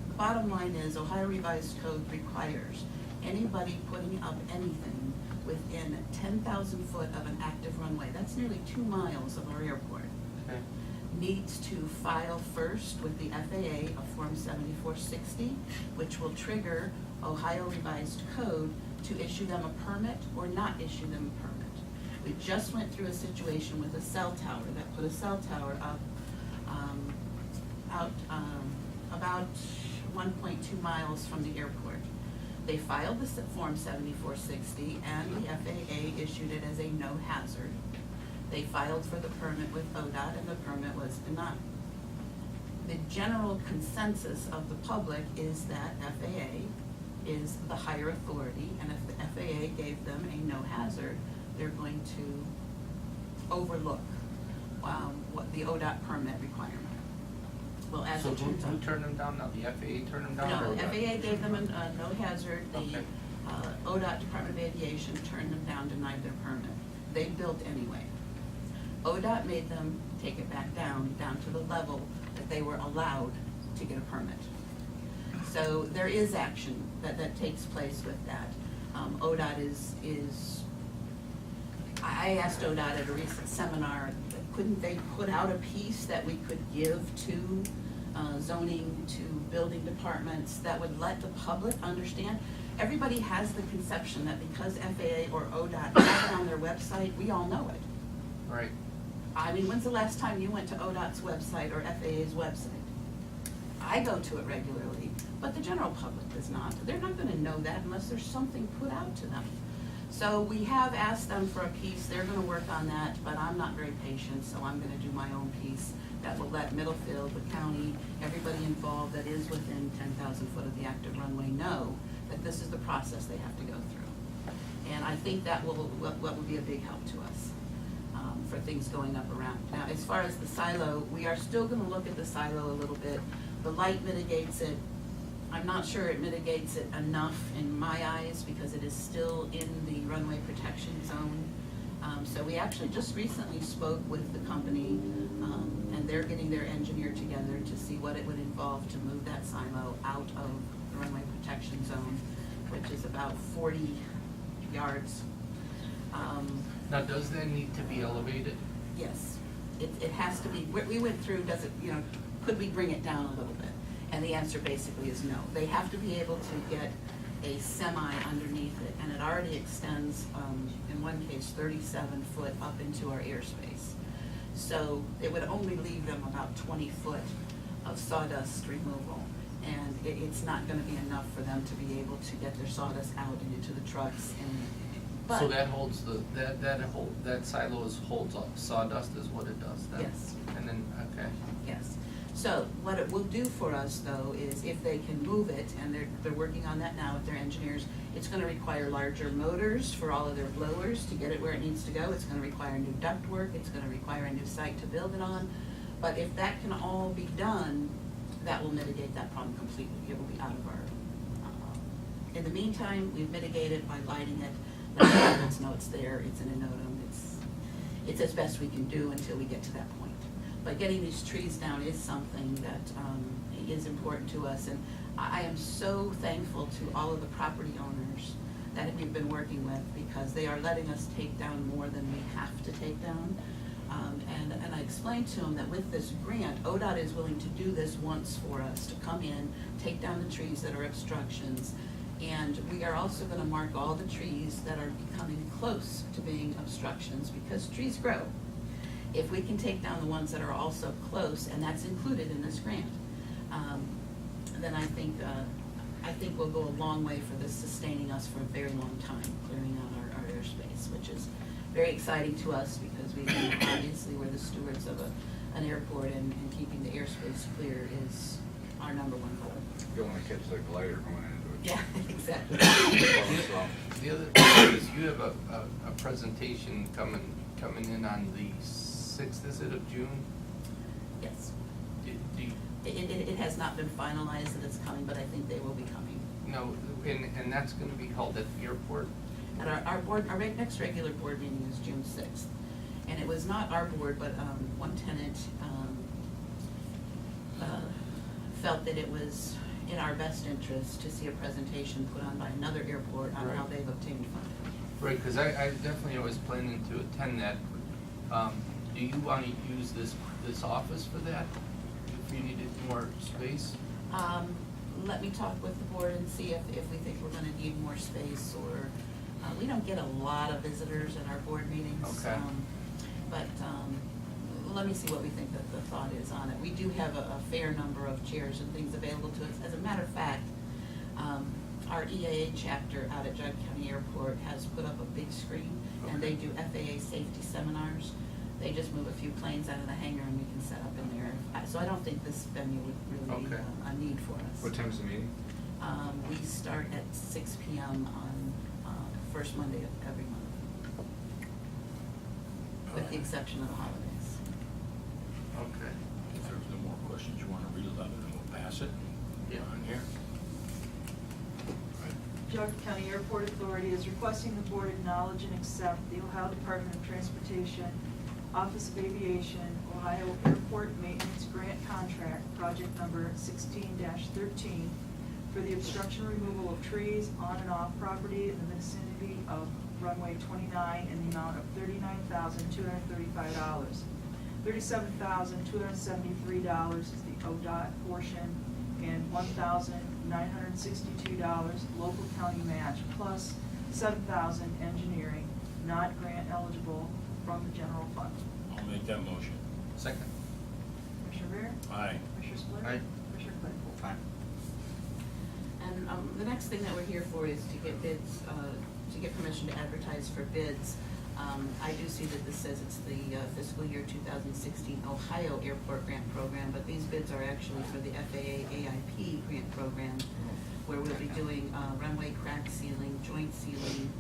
O: the bottom line is Ohio Revised Code requires anybody putting up anything within 10,000 foot of an active runway, that's nearly 2 miles of our airport,
F: Okay.
O: needs to file first with the FAA a Form 7460, which will trigger Ohio Revised Code to issue them a permit or not issue them a permit. We just went through a situation with a cell tower that put a cell tower up about 1.2 miles from the airport. They filed the Form 7460 and the FAA issued it as a no hazard. They filed for the permit with ODOT and the permit was denied. The general consensus of the public is that FAA is the higher authority, and if the FAA gave them a no hazard, they're going to overlook what the ODOT permit requirement. Well, as
F: So
O: it turns out.
F: who turned them down now? The FAA turned them down?
O: No,
F: or
O: the FAA gave them a no hazard. The
F: Okay.
O: ODOT, Department of Aviation, turned them down, denied their permit. They built anyway. ODOT made them take it back down to the level that they were allowed to get a permit. So there is action that takes place with that. ODOT is, I asked ODOT at a recent seminar, couldn't they put out a piece that we could give to zoning, to building departments that would let the public understand? Everybody has the conception that because FAA or ODOT have it on their website, we all know it.
F: Right.
O: I mean, when's the last time you went to ODOT's website or FAA's website? I go to it regularly, but the general public does not. They're not gonna know that unless there's something put out to them. So we have asked them for a piece, they're gonna work on that, but I'm not very patient, so I'm gonna do my own piece that will let Middlefield, the county, everybody involved that is within 10,000 foot of the active runway know that this is the process they have to go through. And I think that will be a big help to us for things going up around. Now, as far as the silo, we are still gonna look at the silo a little bit. The light mitigates it. I'm not sure it mitigates it enough in my eyes because it is still in the runway protection zone. So we actually just recently spoke with the company, and they're getting their engineer together to see what it would involve to move that silo out of the runway protection zone, which is about 40 yards.
F: Now, does that need to be elevated?
O: Yes, it has to be. We went through, does it, you know, could we bring it down a little bit? And the answer basically is no. They have to be able to get a semi underneath it, and it already extends, in one case, 37 foot up into our airspace. So it would only leave them about 20 foot of sawdust removal, and it's not gonna be enough for them to be able to get their sawdust out and into the trucks.
F: So that holds that silo holds up sawdust is what it does then?
O: Yes.
F: And then, okay.
O: Yes. So what it will do for us, though, is if they can move it, and they're working on that now with their engineers, it's gonna require larger motors for all of their blowers to get it where it needs to go. It's gonna require new duct work. It's gonna require a new site to build it on. But if that can all be done, that will mitigate that problem completely. It will be out of our, in the meantime, we've mitigated by lighting it. Let the residents know it's there, it's in a NOTAM, it's as best we can do until we get to that point. But getting these trees down is something that is important to us, and I am so thankful to all of the property owners that we've been working with, because they are letting us take down more than we have to take down. And I explained to them that with this grant, ODOT is willing to do this once for us, to come in, take down the trees that are obstructions, and we are also gonna mark all the trees that are becoming close to being obstructions, because trees grow. If we can take down the ones that are also close, and that's included in this grant, then I think we'll go a long way for this sustaining us for a very long time, clearing out our airspace, which is very exciting to us, because we obviously we're the stewards of an airport, and keeping the airspace clear is our number one goal.
G: You don't want to catch the glider going into it.
O: Yeah, exactly.
F: The other thing is you have a presentation coming in on the 6th, is it, of June?
O: Yes.
F: Do you-
O: It has not been finalized that it's coming, but I think they will be coming.
F: No, and that's gonna be held at the airport?
O: And our next regular board meeting is June 6th. And it was not our board, but one tenant felt that it was in our best interest to see a presentation put on by another airport on how
F: Right.
O: they've obtained funding.
F: Right, because I definitely was planning to attend that. Do you want to use this office for that? If you needed more space?
O: Let me talk with the board and see if we think we're gonna need more space, or, we don't get a lot of visitors at our board meetings.
F: Okay.
O: But, let me see what we think that the thought is on it. We do have a fair number of chairs and things available to us. As a matter of fact, our EAA chapter out at Geauga County Airport has put up a big screen, and they do FAA safety seminars. They just move a few planes out of the hangar and we can set up in there. So I don't think this venue would really be
F: Okay.
O: a need for us.
P: What time is the meeting?
O: We start at 6 PM on first Monday of every month, with the exception of the holidays.
F: Okay.
D: If there's no more questions, you want to read it, then we'll pass it.
F: Yeah.
D: On here.
C: Geauga County Airport Authority is requesting the board acknowledge and accept the Ohio Department of Transportation, Office of Aviation, Ohio Airport Maintenance Grant Contract, project number 16-13, for the obstruction removal of trees on and off property in the vicinity of runway 29 in the amount of $39,235. $37,273 is the ODOT portion, and $1,962 local county match, plus $7,000 engineering, not grant eligible from the general fund.
D: I'll make that motion.
F: Second.
C: Commissioner Rea?
D: Aye.
C: Commissioner Spillier?
F: Aye.
C: Commissioner Claypool?
P: Aye.
O: And the next thing that we're here for is to get bids, to get permission to advertise for bids. I do see that this says it's the fiscal year 2016 Ohio Airport Grant Program, but these bids are actually for the FAA AIP Grant Program, where we'll be doing runway crack sealing, joint sealing,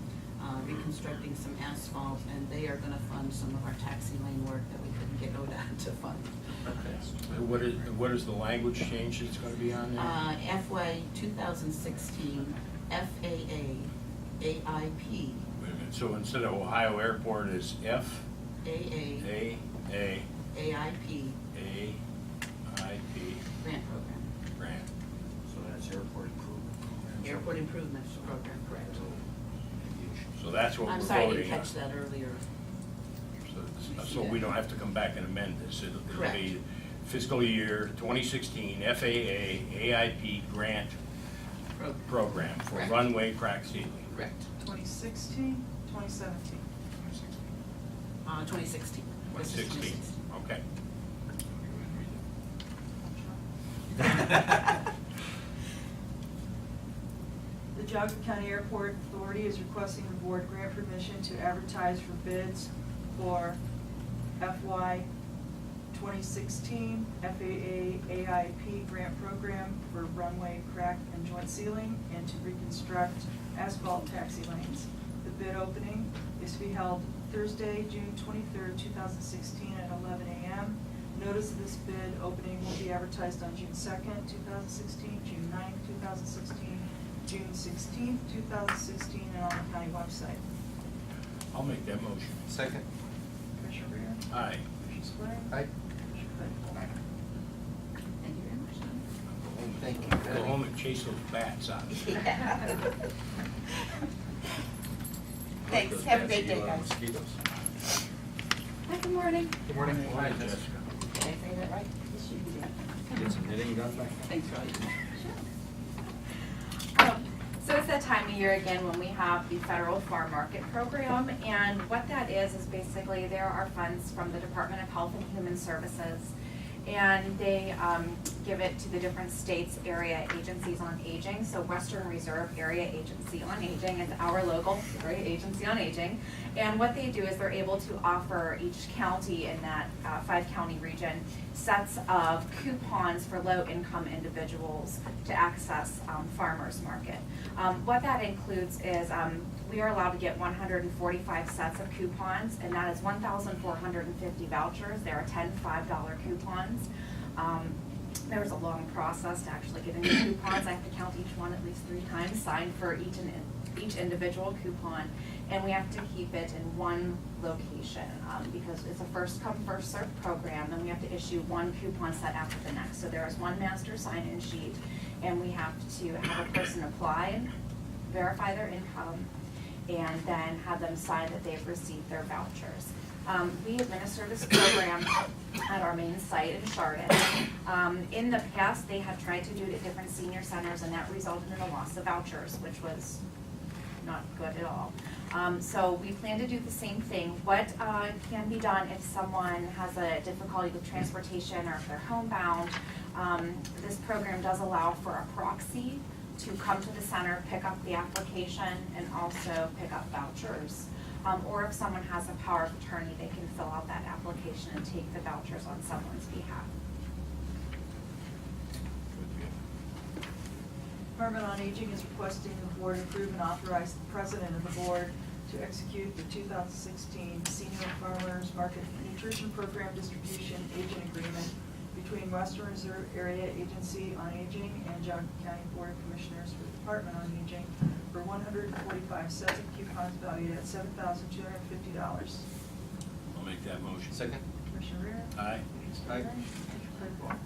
O: reconstructing some asphalt, and they are gonna fund some of our taxi lane work that we couldn't get ODOT to fund.
D: Okay. What is the language change that's going to be on there?
O: FY 2016 FAA AIP
D: Wait a minute, so instead of Ohio Airport, it's F?
O: AA
D: A,
O: AIP
D: AIP
O: Grant Program.
D: grant.
E: So that's airport improvement program.
O: Airport Improvement Program, correct.
D: So that's what we're
O: I'm
D: voting
O: sorry,
D: on.
O: I didn't catch that earlier.
D: So we don't have to come back and amend this. It'll
O: Correct.
D: be fiscal year 2016 FAA AIP grant program for
O: Correct.
D: runway crack sealing.
O: Correct.
C: 2016, 2017.
O: 2016. This is
D: 2016, okay.
C: The Geauga County Airport Authority is requesting the board grant permission to advertise for bids for FY 2016 FAA AIP grant program for runway crack and joint sealing and to reconstruct asphalt taxi lanes. The bid opening is to be held Thursday, June 23rd, 2016 at 11 a.m. Notice of this bid opening will be advertised on June 2nd, 2016, June 9th, 2016, June 16th, 2016, and on the county website.
D: I'll make that motion.
F: Second.
C: Commissioner Rea?
D: Aye.
C: Commissioner Spillier?
F: Aye.
C: Commissioner Claypool?
O: Thank you very much.
F: Thank you,
D: Go
F: Patty.
D: home and chase those bats out.
A: Thanks, have a great day, guys.
P: Mosquitoes.
J: Hi, good morning.
P: Good morning.
D: Hi, Jessica.
A: Did I say that right? Yes, you did.
P: Get some knitting done back there?
O: Thanks, Rod.
J: So it's that time of year again when we have the Federal Farm Market Program, and what that is basically there are funds from the Department of Health and Human Services, and they give it to the different states' area agencies on aging. So Western Reserve Area Agency on Aging is our local area agency on aging,
Q: And what they do is they're able to offer each county in that 5-county region sets of coupons for low-income individuals to access farmers market. What that includes is we are allowed to get 145 sets of coupons, and that is 1,450 vouchers. There are 10 $5 coupons. There was a long process to actually getting the coupons. I have to count each one at least 3 times, sign for each individual coupon, and we have to keep it in one location because it's a first come, first served program, and we have to issue one coupon set after the next. So there is one master sign-in sheet, and we have to have a person apply, verify their income, and then have them sign that they've received their vouchers. We administer this program at our main site in Chardon. In the past, they have tried to do it at different senior centers, and that resulted in a loss of vouchers, which was not good at all. So we plan to do the same thing. What can be done if someone has a difficulty with transportation or if they're homebound, this program does allow for a proxy to come to the center, pick up the application, and also pick up vouchers. Or if someone has a power of attorney, they can fill out that application and take the vouchers on someone's behalf.
C: Department on Aging is requesting the board approve and authorize the president of the board to execute the 2016 Senior Farmers Market Nutrition Program Distribution Agent Agreement between Western Reserve Area Agency on Aging and Geauga County Board of Commissioners for the Department on Aging for 145 sets of coupons valued at $7,250.
D: I'll make that motion.
M: Second.
C: Commissioner Rea?
D: Aye.
C: Commissioner Spillier? Commissioner Claypool?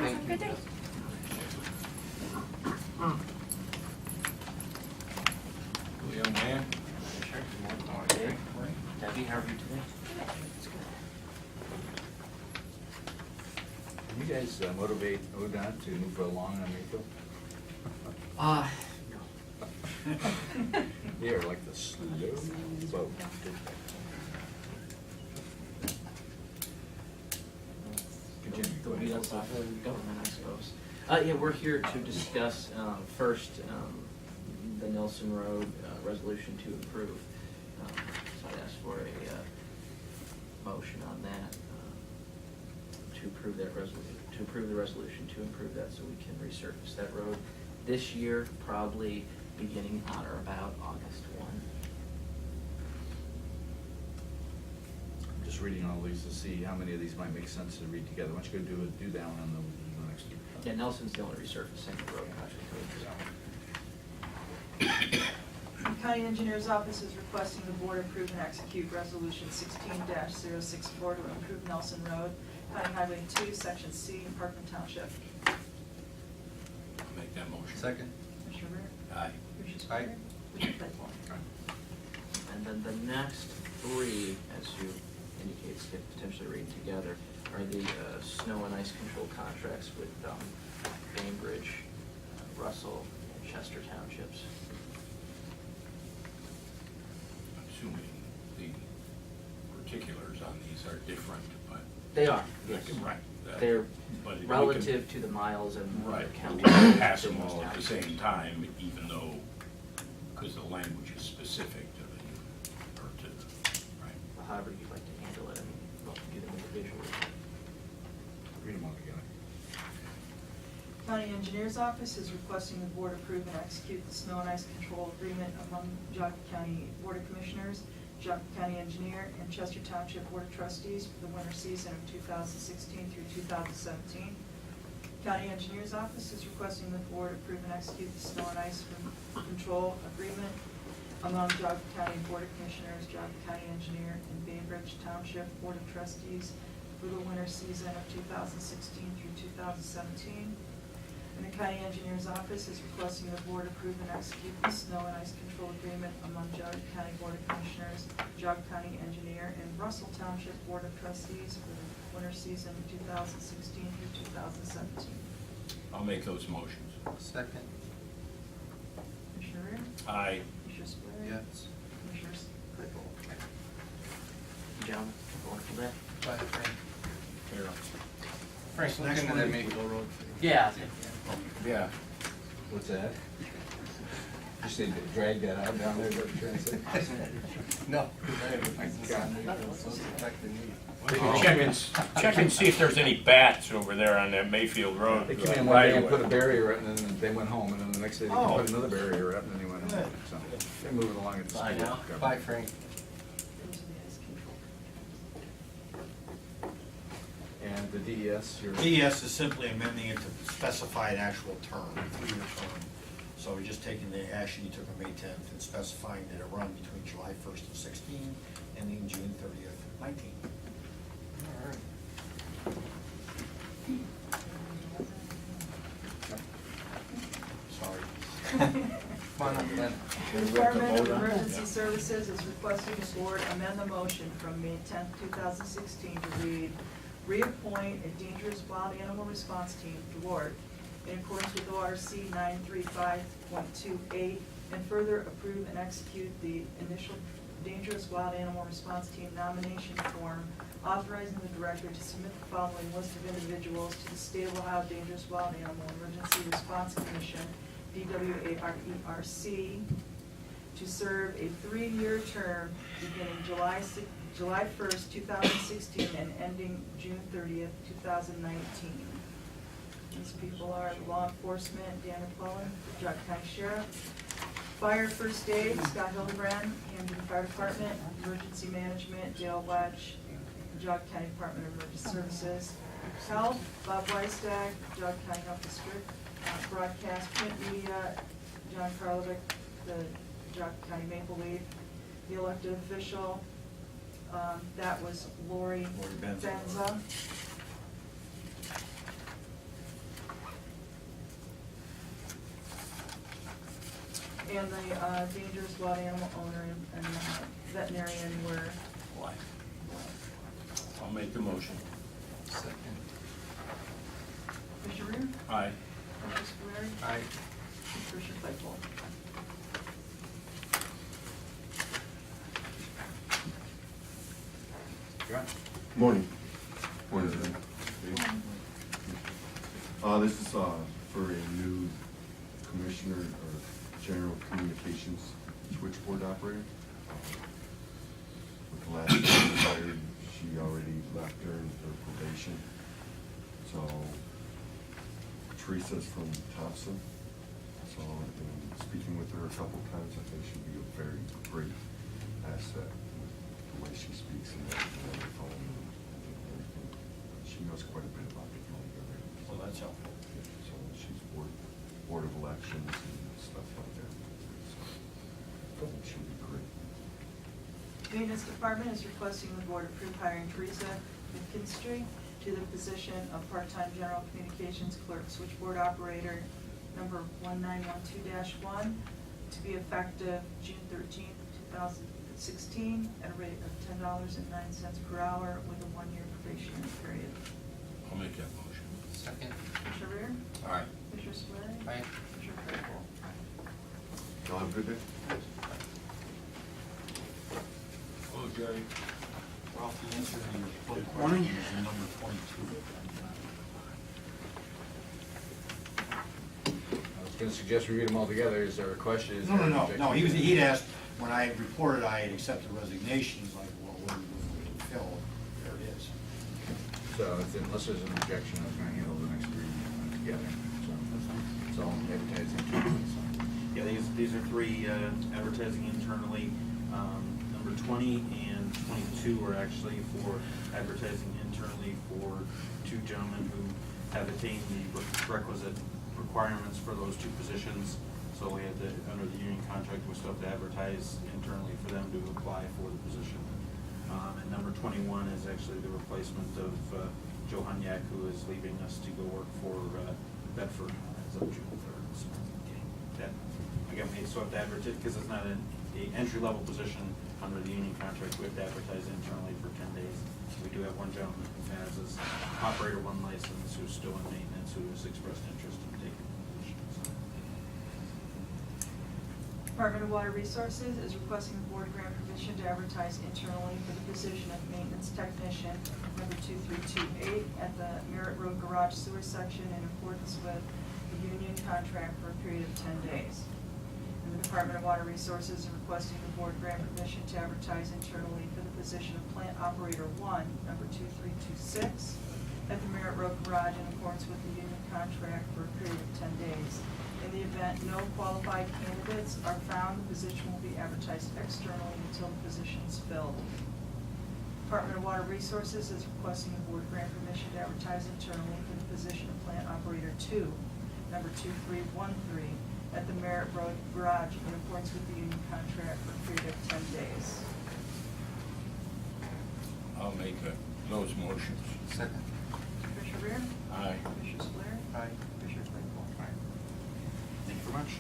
M: Thank you.
Q: Good day.
D: Young man.
M: Sure. Good morning. Debbie, how are you today?
G: Can you guys motivate ODOT to move along on Mayfield? They're like the slow boat.
M: The wheels of government, I suppose. Yeah, we're here to discuss, first, the Nelson Road resolution to approve. So I'd ask for a motion on that, to approve that resolution, to approve the resolution to improve that so we can resurface that road this year, probably beginning on or about August 1.
G: I'm just reading all these to see how many of these might make sense to read together. Why don't you go do that one on the next two?
M: Yeah, Nelson's the only resurfacing road project.
C: The County Engineer's Office is requesting the board approve and execute Resolution 16-064 to improve Nelson Road, County Highway 2, Section C, in Parkland Township.
D: I'll make that motion.
M: Second.
C: Commissioner Rea?
D: Aye.
C: Commissioner Spillier? Commissioner Claypool?
M: And then the next three, as you indicate, Skip, potentially reading together, are the snow and ice control contracts with Bainbridge, Russell, and Chester Townships.
D: I'm assuming the particulars on these are different, but.
M: They are, yes.
D: Right.
M: They're
D: But we can-
M: relative to the miles and
D: Right,
M: county.
D: we can pass them all at the same time, even though, because the language is specific to the, or to the, right?
M: However you'd like to handle it, I mean, we'll do them individually.
G: Read them all together.
C: County Engineer's Office is requesting the board approve and execute the snow and ice control agreement among Geauga County Board of Commissioners, Geauga County Engineer, and Chester Township Board of Trustees for the winter season of 2016 through 2017. County Engineer's Office is requesting the board approve and execute the snow and ice control agreement among Geauga County Board of Commissioners, Geauga County Engineer, and Bainbridge Township Board of Trustees for the winter season of 2016 through 2017. And the County Engineer's Office is requesting the board approve and execute the snow and ice control agreement among Geauga County Board of Commissioners, Geauga County Engineer, and Russell Township Board of Trustees for the winter season of 2016 through 2017.
D: I'll make those motions.
M: Second.
C: Commissioner Rea?
D: Aye.
C: Commissioner Spillier?
M: Yes.
C: Commissioner Claypool?
M: Gentlemen, wonderful day.
D: Carol.
E: Frank,
M: Next
E: looking
M: one,
E: at that Mayfield Road.
M: Yeah.
D: Yeah.
G: What's that?
E: Just
G: actually drag that out down there, what you're trying to say?
F: No, because I have a business on there that's supposed to affect the need.
D: Check and see if there's any bats over there on that Mayfield Road.
G: They came in one day and put a barrier up, and then they went home, and then the next day they
E: Oh.
G: put another barrier up, and then they went home. So they're moving along at the
F: Bye
G: speed.
F: now.
G: of
F: Bye,
G: government.
F: Frank.
G: And the DES, you're.
E: DES is simply amending it to specify an actual term, a 3-year term. So we're just taking the action you took on May 10th and specifying that it run between July 1st of 16 ending June 30th, 19.
F: All right.
E: Sorry.
F: Come on up, Glenn.
C: The Department of Emergency Services is requesting the board amend the motion from May 10th, 2016 to read, reappoint a dangerous wild animal response team, DWART, in accordance with ORC 935.28, and further approve and execute the initial dangerous wild animal response team nomination form, authorizing the director to submit the following list of individuals to the State of Ohio Dangerous Wild Animal Emergency Response Commission, DWARERC, to serve a 3-year term beginning July 1st, 2016 and ending June 30th, 2019. These people are law enforcement, Dan McClellan, Geauga County Sheriff; fire first aid, Scott Hildebrand, Camden Fire Department; emergency management, Dale Wedge, Geauga County Department of Emergency Services; health, Bob Weisstag, Geauga County Health District; broadcast, print media, John Karlovic, the Geauga County Maple Leaf; the elected official, that was Lori Benza. And the dangerous wild animal owner and veterinarian were.
D: Why? I'll make the motion.
F: Second.
C: Commissioner Rea?
D: Aye.
C: Commissioner Spillier?
F: Aye.
C: Commissioner Claypool?
R: Morning. Morning, everyone. This is for a new commissioner or general communications switchboard operator. With the last person we hired, she already left her probation. So Teresa's from Thompson. So in speaking with her a couple times, I think she'll be a very great asset with the way she speaks and everything on the phone and everything. She knows quite a bit about the county already.
E: Well, that's helpful.
R: So she's board of elections and stuff like that. So I think she'll be great.
C: Maintenance Department is requesting the board approve hiring Teresa McKinstry to the position of part-time general communications clerk switchboard operator number 1912-1 to be effective June 13th, 2016 at a rate of $10.09 per hour with a 1-year probationary period.
D: I'll make that motion.
F: Second.
C: Commissioner Rea?
D: Aye.
C: Commissioner Spillier?
F: Aye.
C: Commissioner Claypool?
R: Y'all have a good day.
D: Oh, Jerry.
E: Ralph, the answer to your flood question is in number 22.
G: I was gonna suggest we read them all together. Is there a question? Is there an objection?
E: No, he'd asked, when I reported I had accepted resignation, he's like, well, what do we fill? There it is.
G: So unless there's an objection, I was gonna handle the next three together. So advertising.
S: Yeah, these are 3 advertising internally. Number 20 and 22 are actually for advertising internally for 2 gentlemen who have attained the requisite requirements for those 2 positions. So we have to, under the union contract, we still have to advertise internally for them to apply for the position. And number 21 is actually the replacement of Joe Hunyak, who is leaving us to go work for Bedford as of June 3rd. So, that, again, we still have to advertise, because it's not an entry-level position under the union contract. We have to advertise internally for 10 days. We do have one gentleman who has his operator 1 license, who's still in maintenance, who has expressed interest in taking the position. So.
C: Department of Water Resources is requesting the board grant permission to advertise internally for the position of maintenance technician, number 2328, at the Merritt Road Garage Sewer Section in accordance with the union contract for a period of 10 days. And The Department of Water Resources is requesting the board grant permission to advertise internally for the position of Plant Operator 1, number 2326, at the Merritt Road Garage in accordance with the union contract for a period of 10 days. In the event no qualified candidates are found, the position will be advertised externally until the position is filled. Department of Water Resources is requesting the board grant permission to advertise internally for the position of Plant Operator 2, number 2313, at the Merritt Road Garage in accordance with the union contract for a period of 10 days.
D: I'll make those motions.
S: Second.
C: Commissioner Rea?
D: Aye.
C: Commissioner Spillier?
S: Aye.
C: Commissioner Claypool?
S: Thank you very much.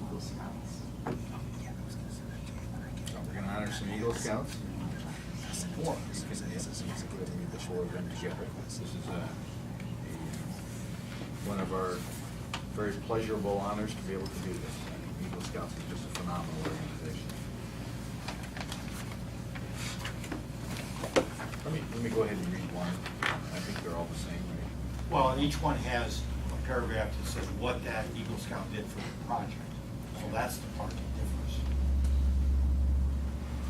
C: Eagle Scouts.
G: So we're gonna honor some Eagle Scouts. Four. This is one of our very pleasurable honors to be able to do this. Eagle Scouts is just a phenomenal organization. Let me go ahead and read one. I think they're all the same, right?
E: Well, and each one has a paragraph that says what that Eagle Scout did for the project. So that's the part that differs.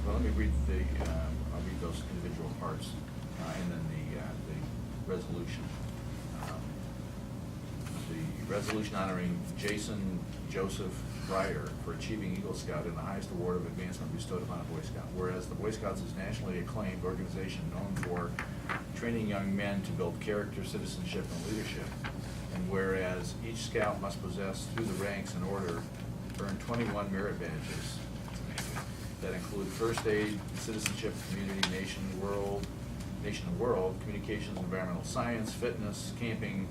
G: Well, let me read I'll read those individual parts, and then the resolution. The resolution honoring Jason Joseph Breyer for achieving Eagle Scout in the highest award of advancement bestowed upon a Boy Scout. Whereas the Boy Scouts is a nationally acclaimed organization known for training young men to build character, citizenship, and leadership. And whereas each Scout must possess through the ranks in order earn 21 merit badges that include first aid, citizenship, community, nation, and world, communications, environmental science, fitness, camping,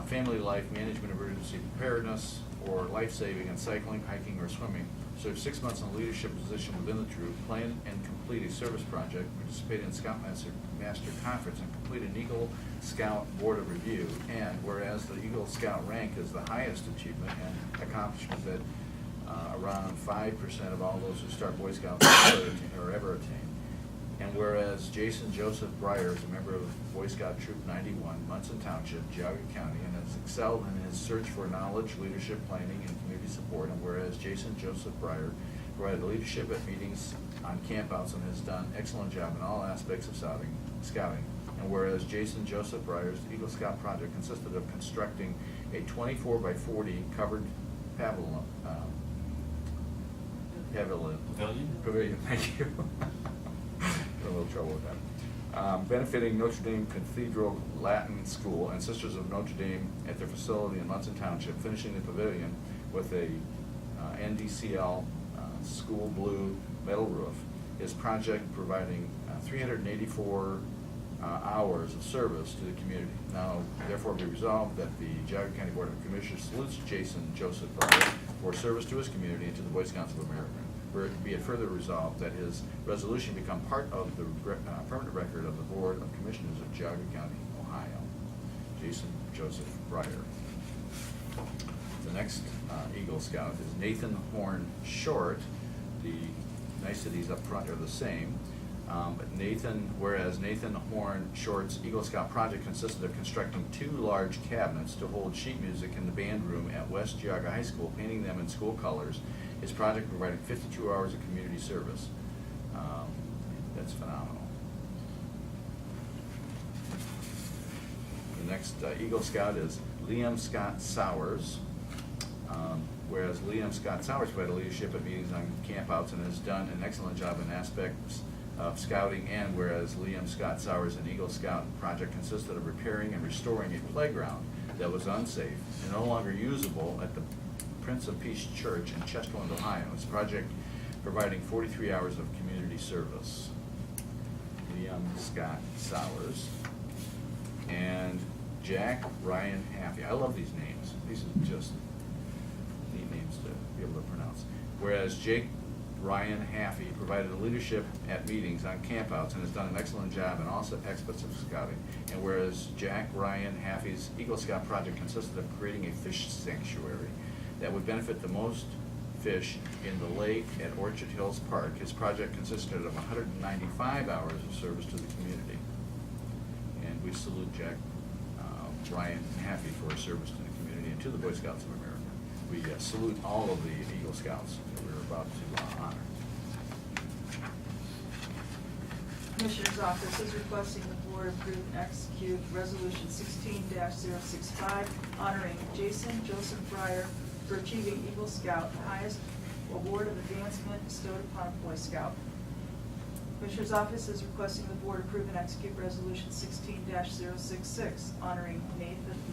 G: family life, management, emergency preparedness, or life-saving and cycling, hiking, or swimming. Serve 6 months in a leadership position within the troop, plan and complete a service project, participate in Scoutmaster Conference, and complete an Eagle Scout Board of Review. And whereas the Eagle Scout rank is the highest achievement and accomplishment that around 5% of all those who start Boy Scouts or ever attain. And whereas Jason Joseph Breyer is a member of Boy Scout Troop 91, Munson Township, Geauga County, and has excelled in his search for knowledge, leadership, planning, and community support. And whereas Jason Joseph Breyer provided leadership at meetings on campouts and has done an excellent job in all aspects of scouting. And whereas Jason Joseph Breyer's Eagle Scout project consisted of constructing a 24 by 40 covered pavilion, thank you. A little trouble with that. Benefiting Notre Dame Cathedral Latin School and Sisters of Notre Dame at their facility in Munson Township, finishing the pavilion with a NDCL school blue metal roof. His project providing 384 hours of service to the community. Now, therefore, be resolved that the Geauga County Board of Commissioners salutes Jason Joseph Breyer for service to his community and to the Boy Scouts of America. Be it further resolved that his resolution become part of the permanent record of the Board of Commissioners of Geauga County, Ohio. Jason Joseph Breyer. The next Eagle Scout is Nathan Horn Short. The niceties up front are the same. But whereas Nathan Horn Short's Eagle Scout project consisted of constructing 2 large cabinets to hold sheet music in the band room at West Geauga High School, painting them in school colors. His project providing 52 hours of community service. That's phenomenal. The next Eagle Scout is Liam Scott Sowers. Whereas Liam Scott Sowers provided leadership at meetings on campouts and has done an excellent job in aspects of scouting, and whereas Liam Scott Sowers' and Eagle Scout project consisted of repairing and restoring a playground that was unsafe and no longer usable at the Prince of Peace Church in Chesterland, Ohio. His project providing 43 hours of community service. Liam Scott Sowers and Jack Ryan Haffey. I love these names. These are just neat names to be able to pronounce. Whereas Jake Ryan Haffey provided leadership at meetings on campouts and has done an excellent job in all aspects of scouting. And whereas Jack Ryan Haffey's Eagle Scout project consisted of creating a fish sanctuary that would benefit the most fish in the lake at Orchard Hills Park. His project consisted of 195 hours of service to the community. And we salute Jack Ryan Happy for his service to the community and to the Boy Scouts of America. We salute all of the Eagle Scouts that we're about to honor.
C: Commissioner's Office is requesting the board approve and execute Resolution 16-065 honoring Jason Joseph Fryer for achieving Eagle Scout, the highest award of advancement bestowed upon a Boy Scout. Commissioner's Office is requesting the board approve and execute Resolution 16-066 honoring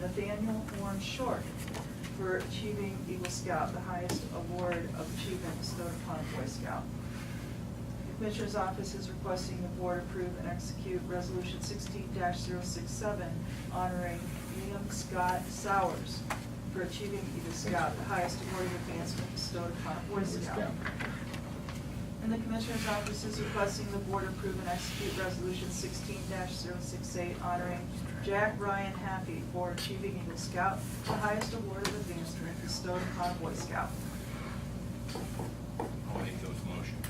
C: Nathaniel Warren Short for achieving Eagle Scout, the highest award of achievement bestowed upon a Boy Scout. The Commissioner's Office is requesting the board approve and execute Resolution 16-067 honoring Liam Scott Sowers for achieving Eagle Scout, the highest award of advancement bestowed upon a Boy Scout. And the Commissioner's Office is requesting the board approve and execute Resolution 16-068 honoring Jack Ryan Happy for achieving Eagle Scout, the highest award of advancement bestowed upon a Boy Scout.
D: I'll make those motions.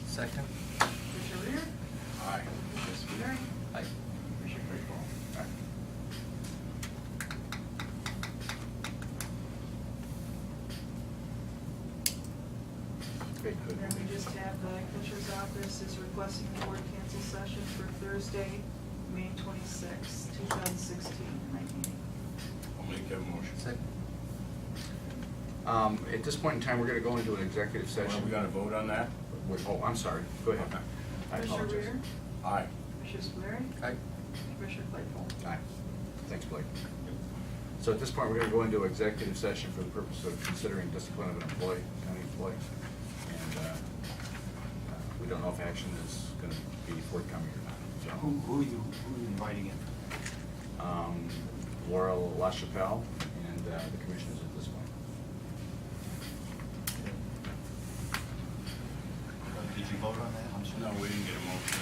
F: Second?
C: Commissioner Reer?
D: Aye.
C: Commissioner Spudler?
F: Aye.
C: Commissioner Claypool?
G: Okay, good.
C: Then we just have the Commissioner's Office is requesting the board cancel session for Thursday, May 26, 2016, night meeting.
D: I'll make that motion.
F: Second.
G: At this point in time, we're going to go into an executive
D: Well,
G: session.
D: we got to vote on that?
G: Oh, I'm sorry. Go ahead. I
C: Commissioner
G: apologize.
C: Reer?
D: Aye.
C: Commissioner Spudler?
F: Aye.
C: Commissioner Claypool?
G: Aye. Thanks, Blake. So at this point, we're going to go into executive session for the purpose of considering discipline of an employee, county employee. And we don't know if action is going to be forthcoming or not. So,
E: Who are you inviting in?
G: Laura LaChapelle and the commissioners at this point.
E: Did you vote on that? I'm sorry.
D: No, we didn't get a motion.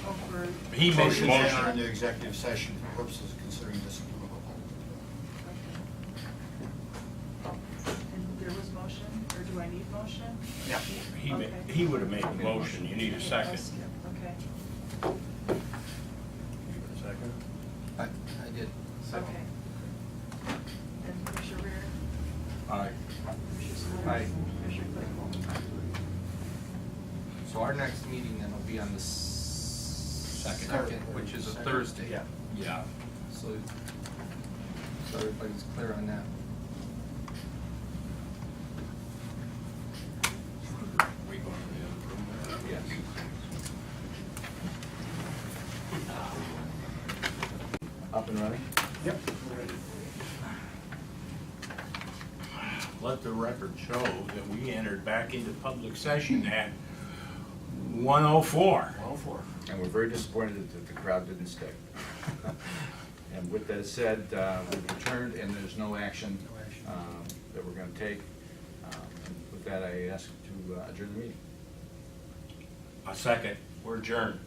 C: Oh, for,
D: He made the
E: Motion to enter
D: motion.
E: into executive session for purposes of considering discipline of a
C: and there was motion, or do I need motion?
E: Yeah.
D: He would have made the motion. You need a second.
C: Okay,
D: You got a second?
F: I did.
C: okay. And Commissioner Reer?
D: Aye.
C: Commissioner Spudler?
F: Aye.
C: Commissioner Claypool?
F: So our next meeting then will be on the second, which is a Thursday.
E: Yeah.
D: Yeah.
F: So everybody's clear on that.
D: We go to the other room.
G: Yes. Up and running?
E: Yep.
D: Let the record show that we entered back into public session at 1:04.
E: Well, for.
G: And we're very disappointed that the crowd didn't stay. And with that said, we've returned and there's no action that we're going to take. With that, I ask to adjourn the meeting.
D: A second. We're adjourned.